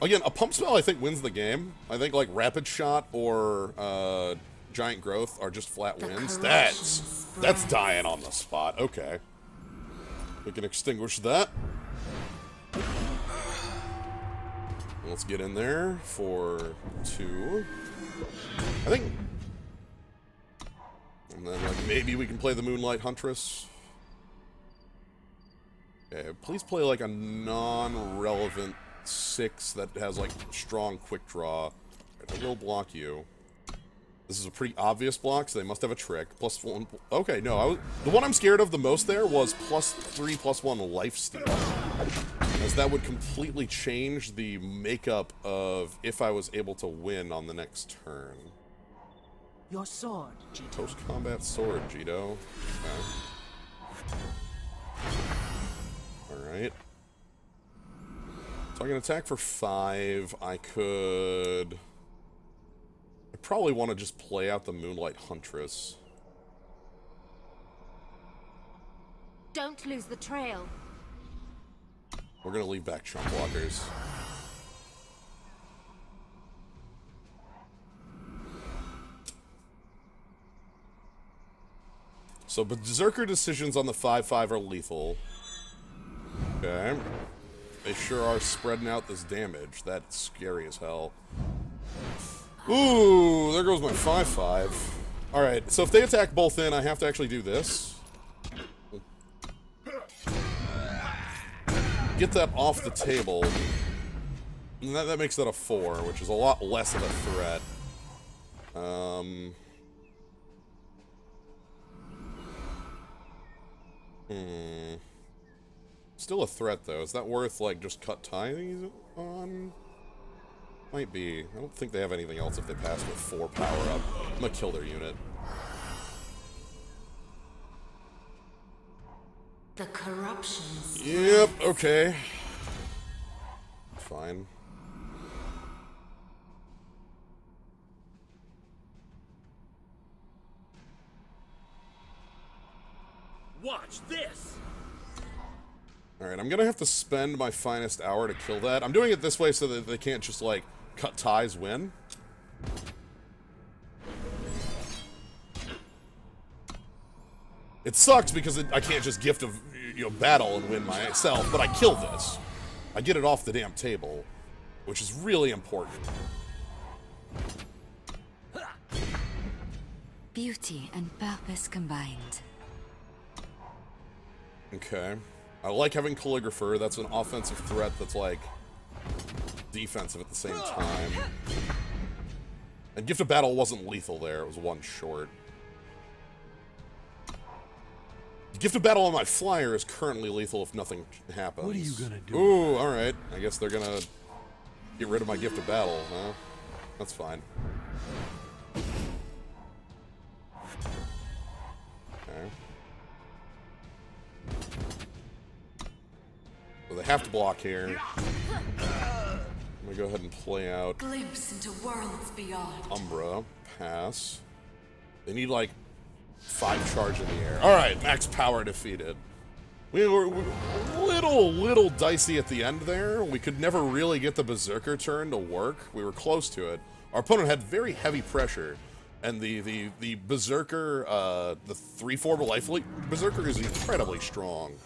Again, a pump spell I think wins the game. I think, like, Rapid Shot or, Giant Growth are just flat wins. That's dying on the spot. Okay. We can extinguish that. Let's get in there for 2. I think... And then, like, maybe we can play the Moonlight Huntress. Okay, please play, like, a non-relevant 6 that has, like, strong quick draw. I will block you. This is a pretty obvious block, so they must have a trick. +1... Okay, no, the one I'm scared of the most there was +3/+1 lifesteal. As that would completely change the makeup of if I was able to win on the next turn. Your sword, Jito. Post-combat sword, Jito. Okay. Alright. So I can attack for 5. I probably want to just play out the Moonlight Huntress. Don't lose the trail. We're gonna leave back chunk blockers. So Berserker decisions on the 5/5 are lethal. Okay. They sure are spreading out this damage. That's scary as hell. Ooh, there goes my 5/5. Alright, so if they attack both in, I have to actually do this. Get that off the table. And that makes that a 4, which is a lot less of a threat. Still a threat, though. Is that worth, like, just cut ties on? Might be. I don't think they have anything else if they pass with 4 power up. I'm gonna kill their unit. The corruptions. Yep, okay. Fine. Watch this! Alright, I'm gonna have to spend my finest hour to kill that. I'm doing it this way so that they can't just, like, cut ties win. It sucks because I can't just gift of battle and win myself, but I kill this. I get it off the damn table, which is really important. Beauty and purpose combined. Okay. I like having Calligrapher. That's an offensive threat that's, like, defensive at the same time. And Gift of Battle wasn't lethal there. It was 1 short. Gift of Battle on my flyer is currently lethal if nothing happens. What are you gonna do? Ooh, alright. I guess they're gonna get rid of my Gift of Battle, huh? That's fine. Okay. So they have to block here. I'm gonna go ahead and play out Glimpse into worlds beyond. Umbra. Pass. They need, like, 5 charge in the air. Alright, max power defeated. We were a little dicey at the end there. We could never really get the Berserker turn to work. We were close to it. Our opponent had very heavy pressure. And the Berserker, the 3/4 life Berserker is incredibly strong.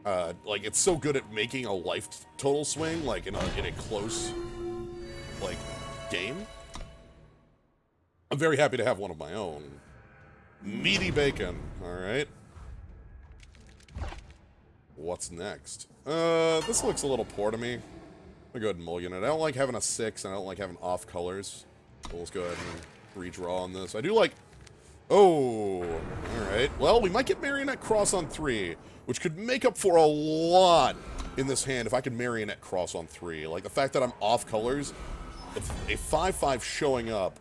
Like, it's so good at making a life total swing, like, in a close, like, game. I'm very happy to have one of my own. Meaty bacon, alright. What's next? This looks a little poor to me. I'm gonna go ahead and mulligan it. I don't like having a 6, and I don't like having off colors. So let's go ahead and redraw on this. I do like... Oh, alright. Well, we might get Marionette Cross on 3, which could make up for a lot in this hand if I could Marionette Cross on 3. Like, the fact that I'm off colors, if a 5/5 showing up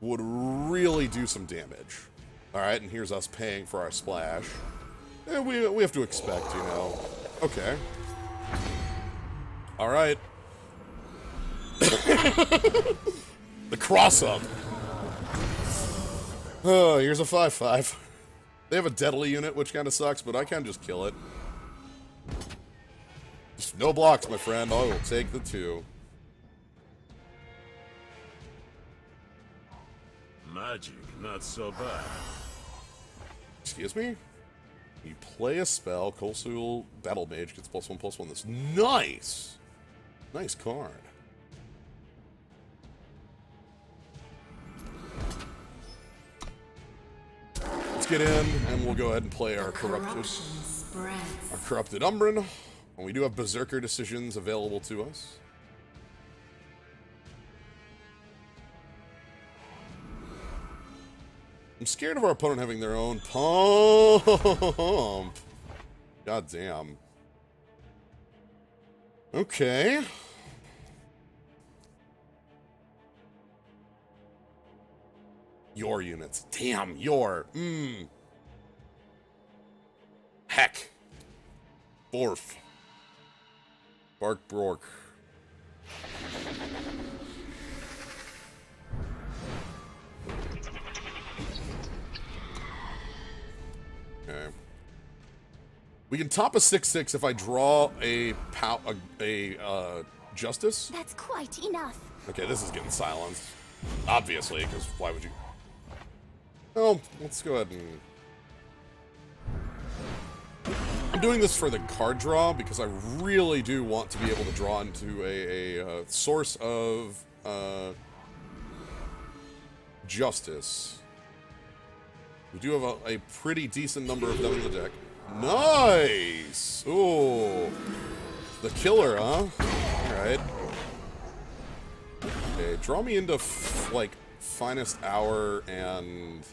would really do some damage. Alright, and here's us paying for our splash. And we have to expect, you know. Okay. Alright. The cross-up. Oh, here's a 5/5. They have a deadly unit, which kind of sucks, but I can just kill it. Just no blocks, my friend. I will take the 2. Magic, not so bad. Excuse me? You play a spell, Kolsul Battle Mage gets +1/+1. That's nice! Nice card. Let's get in, and we'll go ahead and play our corrupted Umbran. And we do have Berserker decisions available to us. I'm scared of our opponent having their own pump. God damn. Okay. Your units. Damn, your. Heck. Borf. Bark Brork. Okay. We can top a 6/6 if I draw a Justice. That's quite enough. Okay, this is getting silenced. Obviously, because why would you... Well, let's go ahead and... I'm doing this for the card draw because I really do want to be able to draw into a source of Justice. We do have a pretty decent number of them in the deck. Nice! Ooh. The killer, huh? Alright. Okay, draw me into, like, Finest Hour and...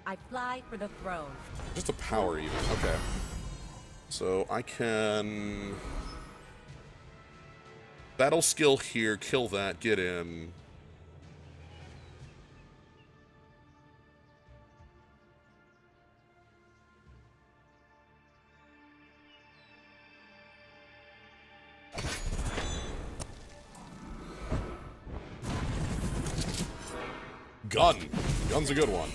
I fly for the throne. Just a power, even. Okay. So, I can... Battle skill here, kill that, get in. Gun. Gun's a good one.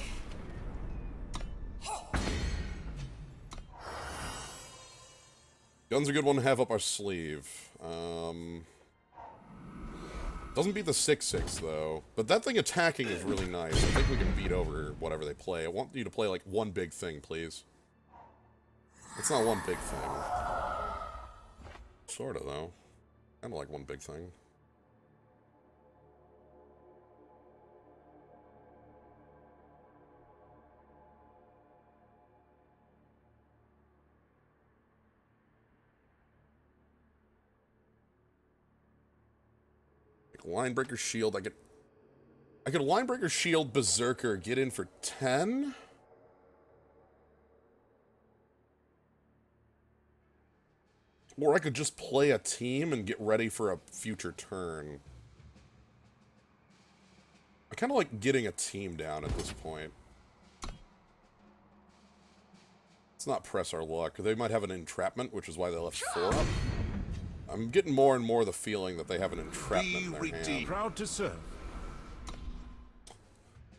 Gun's a good one to have up our sleeve. Doesn't beat the 6/6 though. But that thing attacking is really nice. I think we can beat over whatever they play. I want you to play like one big thing, please. It's not one big thing. Sorta though. Kinda like one big thing. Linebreaker Shield, I could Linebreaker Shield Berserker, get in for 10? Or I could just play a team and get ready for a future turn. I kind of like getting a team down at this point. Let's not press our luck. They might have an entrapment, which is why they left 4 up. I'm getting more and more the feeling that they have an entrapment in their hand. Proud to serve.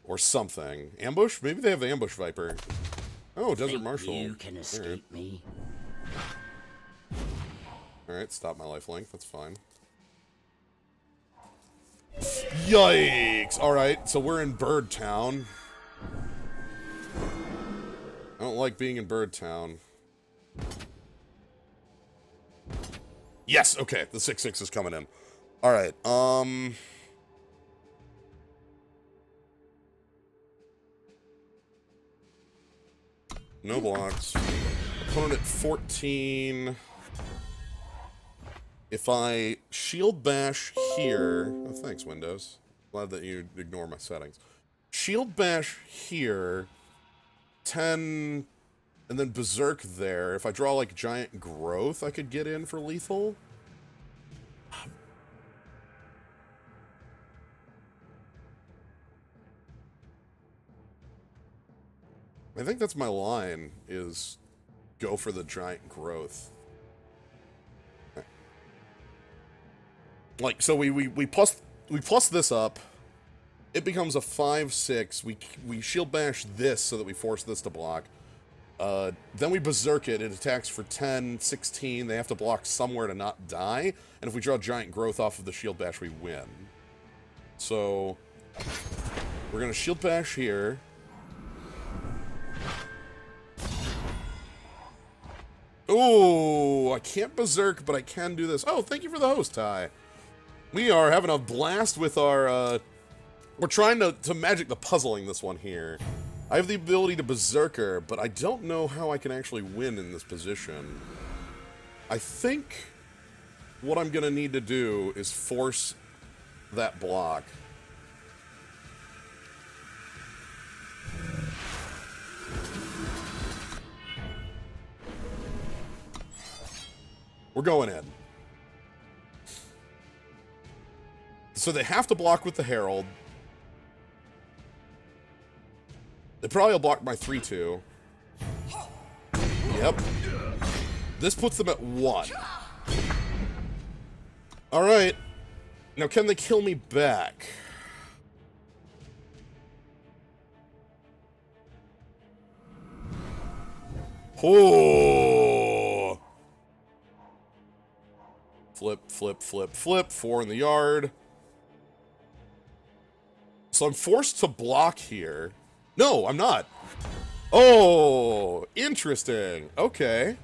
Or something. Ambush? Maybe they have the Ambush Viper. Oh, Desert Marshal. You can escape me. Alright, stop my lifelink. That's fine. Yikes! Alright, so we're in Bird Town. I don't like being in Bird Town. Yes, okay, the 6/6 is coming in. Alright, no blocks. Opponent at 14. If I Shield Bash here... Oh, thanks, Windows. Glad that you ignore my settings. Shield Bash here. 10... And then Berserk there. If I draw, like, Giant Growth, I could get in for lethal. I think that's my line, is go for the Giant Growth. Like, so we plus this up. It becomes a 5/6. We Shield Bash this so that we force this to block. Then we Berserk it. It attacks for 10, 16. They have to block somewhere to not die. And if we draw Giant Growth off of the Shield Bash, we win. So, we're going to Shield Bash here. Ooh, I can't Berserk, but I can do this. Oh, thank you for the host, Ty. We are having a blast with our, we're trying to magic the puzzling this one here. I have the ability to Berserker, but I don't know how I can actually win in this position. I think what I'm going to need to do is force that block. We're going in. So they have to block with the Herald. They probably will block my 3/2. Yep. This puts them at 1. Alright. Now can they kill me back? Oh. flip, flip, flip, flip. 4 in the yard. So I'm forced to block here. No, I'm not. Oh, interesting. Okay.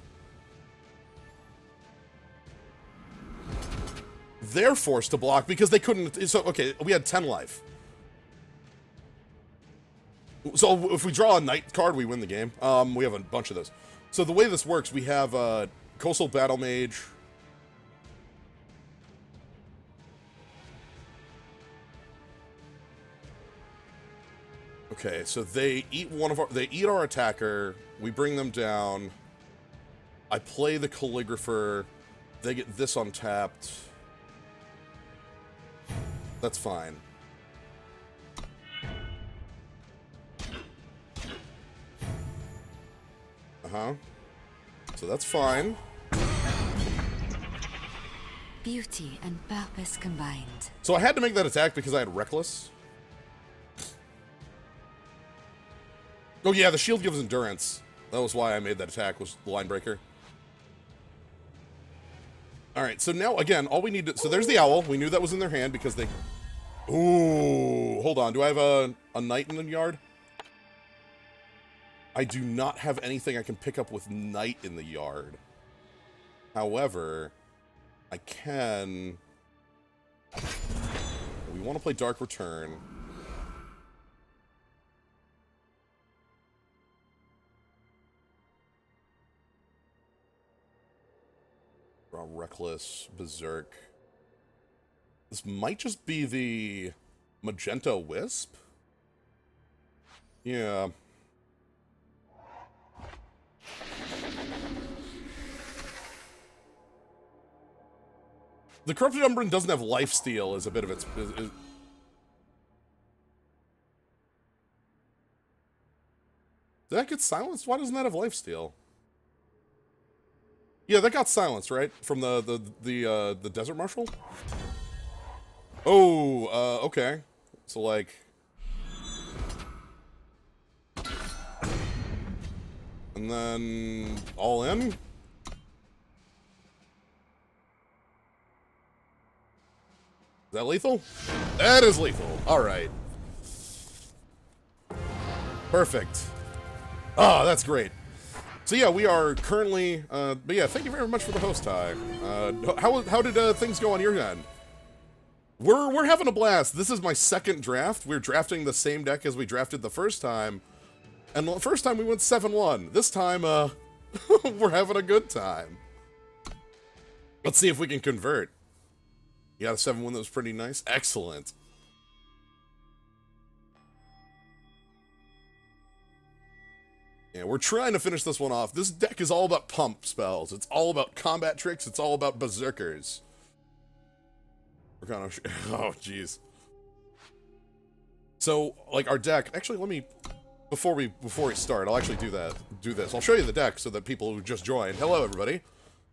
They're forced to block because they couldn't. So, okay, we had 10 life. So if we draw a knight card, we win the game. We have a bunch of those. So the way this works, we have Coastal Battle Mage. Okay, so they eat our attacker. We bring them down. I play the Calligrapher. They get this untapped. That's fine. So that's fine. Beauty and purpose combined. So I had to make that attack because I had Reckless. Oh yeah, the shield gives endurance. That was why I made that attack, was the line breaker. Alright, so now, again, all we need to... So there's the owl. We knew that was in their hand because they... Ooh, hold on. Do I have a knight in the yard? I do not have anything I can pick up with knight in the yard. However, I can... We want to play Dark Return. Draw Reckless, Berserk. This might just be the Magenta Wisp? Yeah. The Corrupted Umbran doesn't have lifesteal as a bit of its... Did that get silenced? Why doesn't that have lifesteal? Yeah, that got silenced, right? From the Desert Marshal? Oh, okay. So, like... And then... all in? Is that lethal? That is lethal. Alright. Perfect. Ah, that's great. So yeah, we are currently, but yeah, thank you very much for the host, Ty. How did things go on your end? We're having a blast. This is my second draft. We're drafting the same deck as we drafted the first time. And the first time we went 7-1. This time, we're having a good time. Let's see if we can convert. You got a 7-1 that was pretty nice. Excellent. Yeah, we're trying to finish this one off. This deck is all about pump spells. It's all about combat tricks. It's all about berserkers. We're kind of... Oh, jeez. So, like, our deck... Actually, let me... Before we start, I'll actually do this. I'll show you the deck so that people who just joined... Hello, everybody. If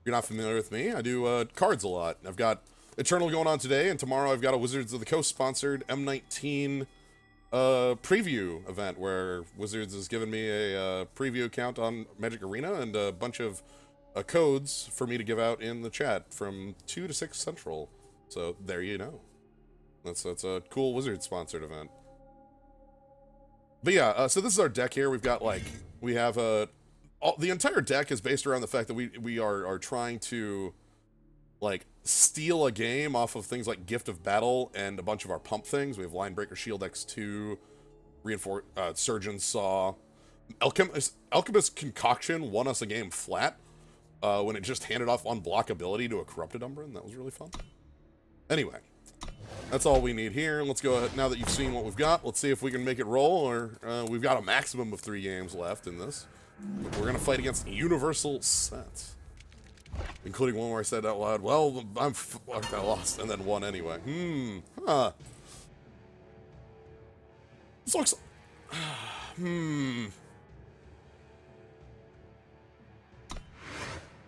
you're not familiar with me, I do cards a lot. I've got Eternal going on today, and tomorrow I've got a Wizards of the Coast sponsored M19 preview event where Wizards has given me a preview account on Magic Arena and a bunch of codes for me to give out in the chat from 2 to 6 Central. So there you know. That's a cool Wizards sponsored event. But yeah, so this is our deck here. We've got like the entire deck is based around the fact that we are trying to like steal a game off of things like Gift of Battle and a bunch of our pump things. We have Linebreaker, Shield X2, Reinforce, Surgeon's Saw. Alchemist Concoction won us a game flat when it just handed off unblockability to a Corrupted Umbran. That was really fun. Anyway, that's all we need here. Let's go ahead, now that you've seen what we've got, let's see if we can make it roll, or we've got a maximum of 3 games left in this. We're going to fight against Universal Set. Including one where I said out loud, well, I lost, and then won anyway. This looks...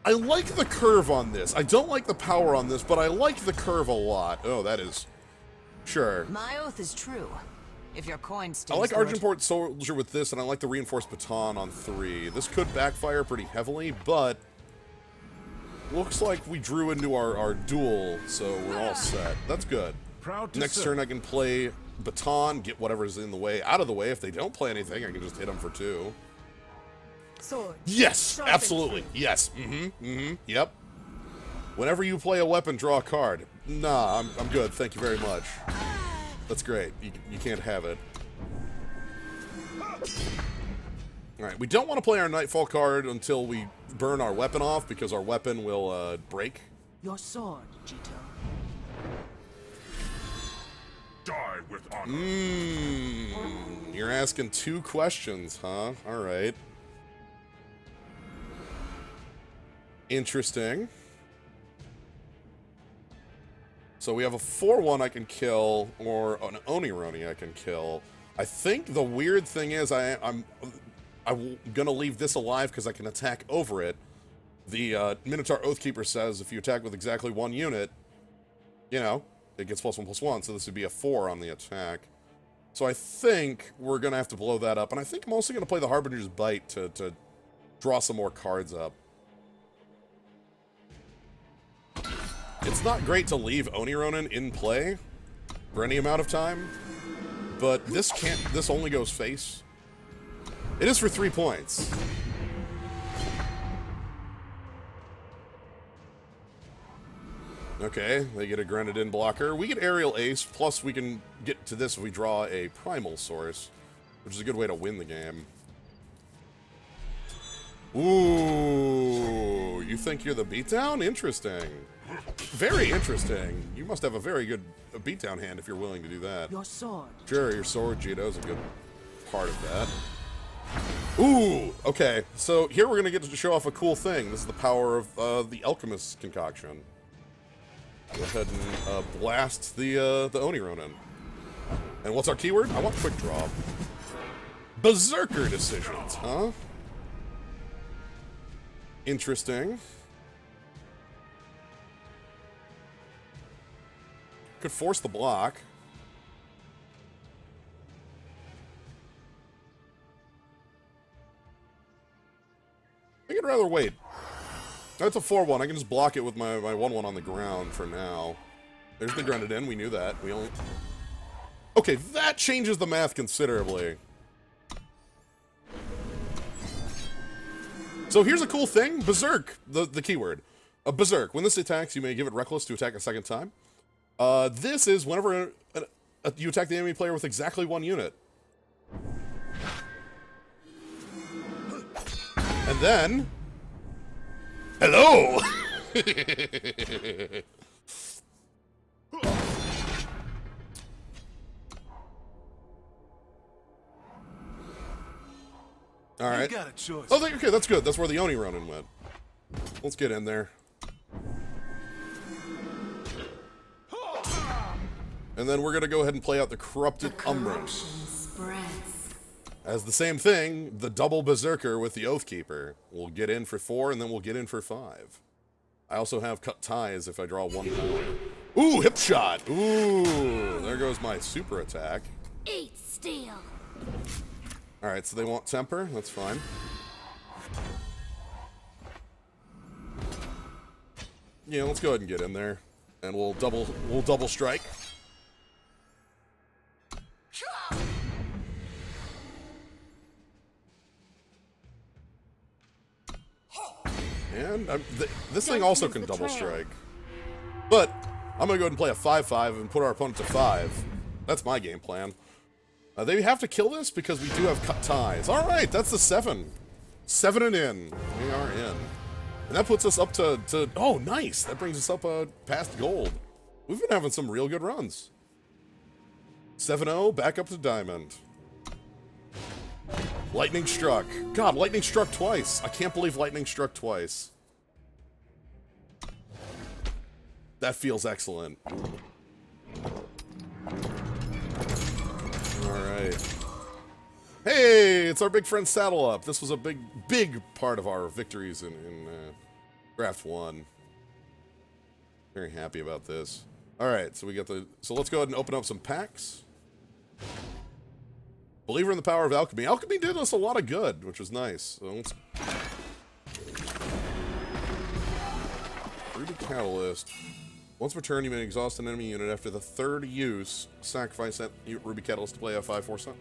I like the curve on this. I don't like the power on this, but I like the curve a lot. Oh, that is... Sure. My oath is true. If your coin stays I like good. Argenport Soldier with this, and I like the Reinforced Baton on 3. This could backfire pretty heavily, but... Looks like we drew into our duel, so we're all set. That's good. Proud to Next serve. turn I can play Baton, get whatever's in the way out of the way. If they don't play anything, I can just hit them for 2. Sword. Yes, Sharpen absolutely. sword. Yes. Yep. Whenever you play a weapon, draw a card. Nah, I'm good. Thank you very much. That's great. You can't have it. Alright, we don't want to play our Nightfall card until we burn our weapon off, because our weapon will break. Your sword, Jito. Die with honor. You're asking 2 questions, huh? Alright. Interesting. So we have a 4-1 I can kill, or an Onironi I can kill. I think the weird thing is I'm gonna leave this alive because I can attack over it. The Minotaur Oathkeeper says if you attack with exactly 1 unit, you know, it gets +1/+1, so this would be a 4 on the attack. So I think we're gonna have to blow that up, and I think I'm also gonna play the Harbinger's Bite to draw some more cards up. It's not great to leave Onironin in play for any amount of time, but this only goes face. It is for 3 points. Okay, they get a Grenadin blocker. We get Aerial Ace, plus we can get to this if we draw a Primal Source, which is a good way to win the game. Ooh, you think you're the beatdown? Interesting. Very interesting. You must have a very good beatdown hand if you're willing to do that. Your sword. Sure, your sword, Jito, is a good part of that. Ooh, okay. So here we're going to get to show off a cool thing. This is the power of the Alchemist's concoction. Go ahead and blast the Onironin. And what's our keyword? I want quick draw. Berserker decisions, huh? Interesting. Could force the block. I think I'd rather wait. That's a 4-1. I can just block it with my 1-1 on the ground for now. There's the Grenadin. We knew that. We only... Okay, that changes the math considerably. So here's a cool thing. Berserk, the keyword. Berserk. When this attacks, you may give it Reckless to attack a second time. This is whenever you attack the enemy player with exactly 1 unit. And then... Hello! Alright. You got a choice. Oh, okay, that's good. That's where the Onironin went. Let's get in there. And then we're going to go ahead and play out the Corrupted Umbran. Corruption spreads. As the same thing, the double Berserker with the Oathkeeper. We'll get in for 4, and then we'll get in for 5. I also have Cut Ties if I draw 1 power. Ooh, Hip Shot! Ooh, there goes my super attack. Eat steel. Alright, so they want Temper. That's fine. Yeah, let's go ahead and get in there. And we'll double strike. And this thing also can double strike. But I'm going to go ahead and play a 5-5 and put our opponent to 5. That's my game plan. They have to kill this because we do have Cut Ties. Alright, that's the 7. 7 and in. We are in. And that puts us up to oh, nice. That brings us up past gold. We've been having some real good runs. 7-0, back up to diamond. Lightning Struck. God, Lightning Struck twice. I can't believe Lightning Struck twice. That feels excellent. Alright. Hey, it's our big friend Saddle Up. This was a big part of our victories in Draft 1. Very happy about this. Alright, so we got so let's go ahead and open up some packs. Believer in the power of alchemy. Alchemy did us a lot of good, which was nice. So let's... Ruby Catalyst. Once per turn, you may exhaust an enemy unit. After the third use, sacrifice that Ruby Catalyst to play a 5/4 set.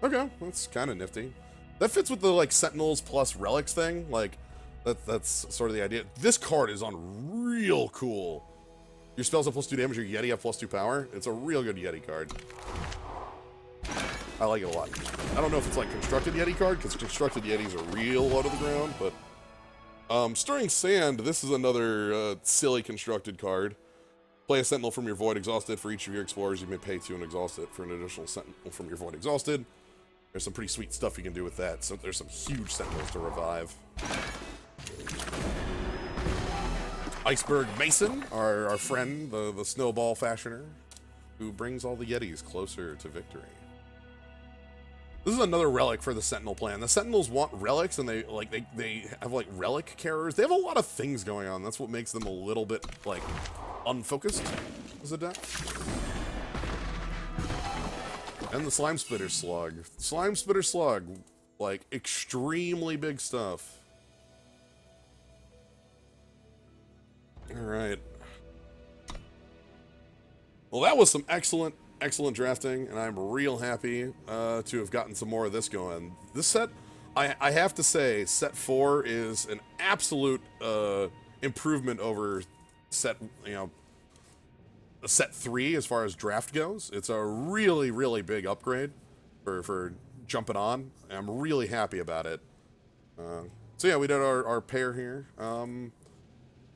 Okay, that's kind of nifty. That fits with the, like, Sentinels plus Relics thing. Like, that's sort of the idea. This card is on real cool. Your spells have +2 damage, your Yeti have +2 power. It's a real good Yeti card. I like it a lot. I don't know if it's like constructed Yeti card, because constructed Yetis are real low to the ground, but Stirring Sand, this is another silly constructed card. Play a Sentinel from your Void exhausted. For each of your explorers, you may pay 2 and exhaust it for an additional Sentinel from your Void exhausted. There's some pretty sweet stuff you can do with that. So there's some huge Sentinels to revive. Iceberg Mason, our friend, the snowball fashioner, who brings all the Yetis closer to victory. This is another relic for the Sentinel plan. The Sentinels want relics, and they have like relic carriers. They have a lot of things going on. That's what makes them a little bit like unfocused as a deck. And the Slime Spitter Slug. Slime Spitter Slug, like extremely big stuff. All right. Well, that was some excellent drafting, and I'm real happy to have gotten some more of this going. This set, I have to say, set 4 is an absolute improvement over set, set 3 as far as draft goes. It's a really, really big upgrade for jumping on. I'm really happy about it. So yeah, we did our pair here.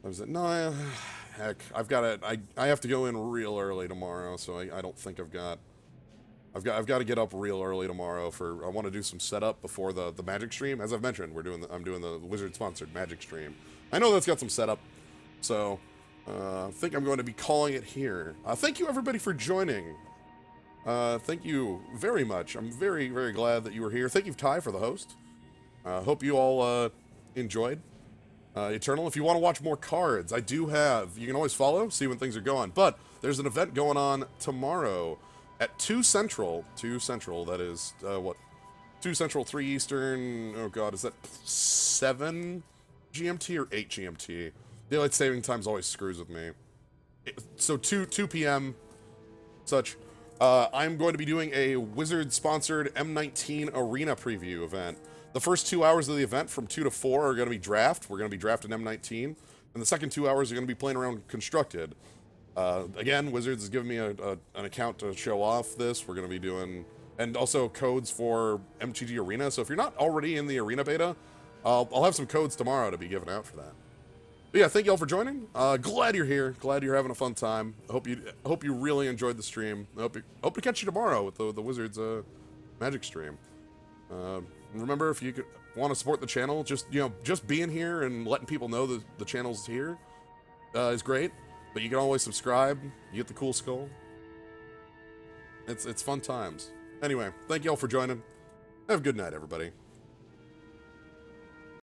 What was it? No, heck, I've got it. I have to go in real early tomorrow, so I don't think I've got to get up real early tomorrow for. I want to do some setup before the Magic stream. As I've mentioned, I'm doing the Wizard sponsored Magic stream. I know that's got some setup, so I think I'm going to be calling it here. Thank you everybody for joining. Thank you very much. I'm very, very glad that you were here. Thank you, Ty, for the host. Hope you all enjoyed. Eternal, if you want to watch more cards, I do have, you can always follow, see when things are going, but there's an event going on tomorrow at 2 Central, that is, 2 Central, 3 Eastern, oh god, is that 7 GMT or 8 GMT? Daylight saving times always screws with me. So 2 p.m. such. I'm going to be doing a Wizard-sponsored M19 Arena preview event. The first 2 hours of the event, from 2 to 4, are going to be draft. We're going to be drafting M19. And the second 2 hours are going to be playing around Constructed. Again, Wizards has given me an account to show off this. We're going to be doing... And also codes for MTG Arena. So if you're not already in the Arena beta, I'll have some codes tomorrow to be given out for that. But yeah, thank you all for joining. Glad you're here. Glad you're having a fun time. I hope you really enjoyed the stream. I hope to catch you tomorrow with the Wizards Magic stream. Remember, if you want to support the channel, just being here and letting people know that the channel's here is great. But you can always subscribe. You get the cool skull. It's fun times. Anyway, thank you all for joining. Have a good night, everybody.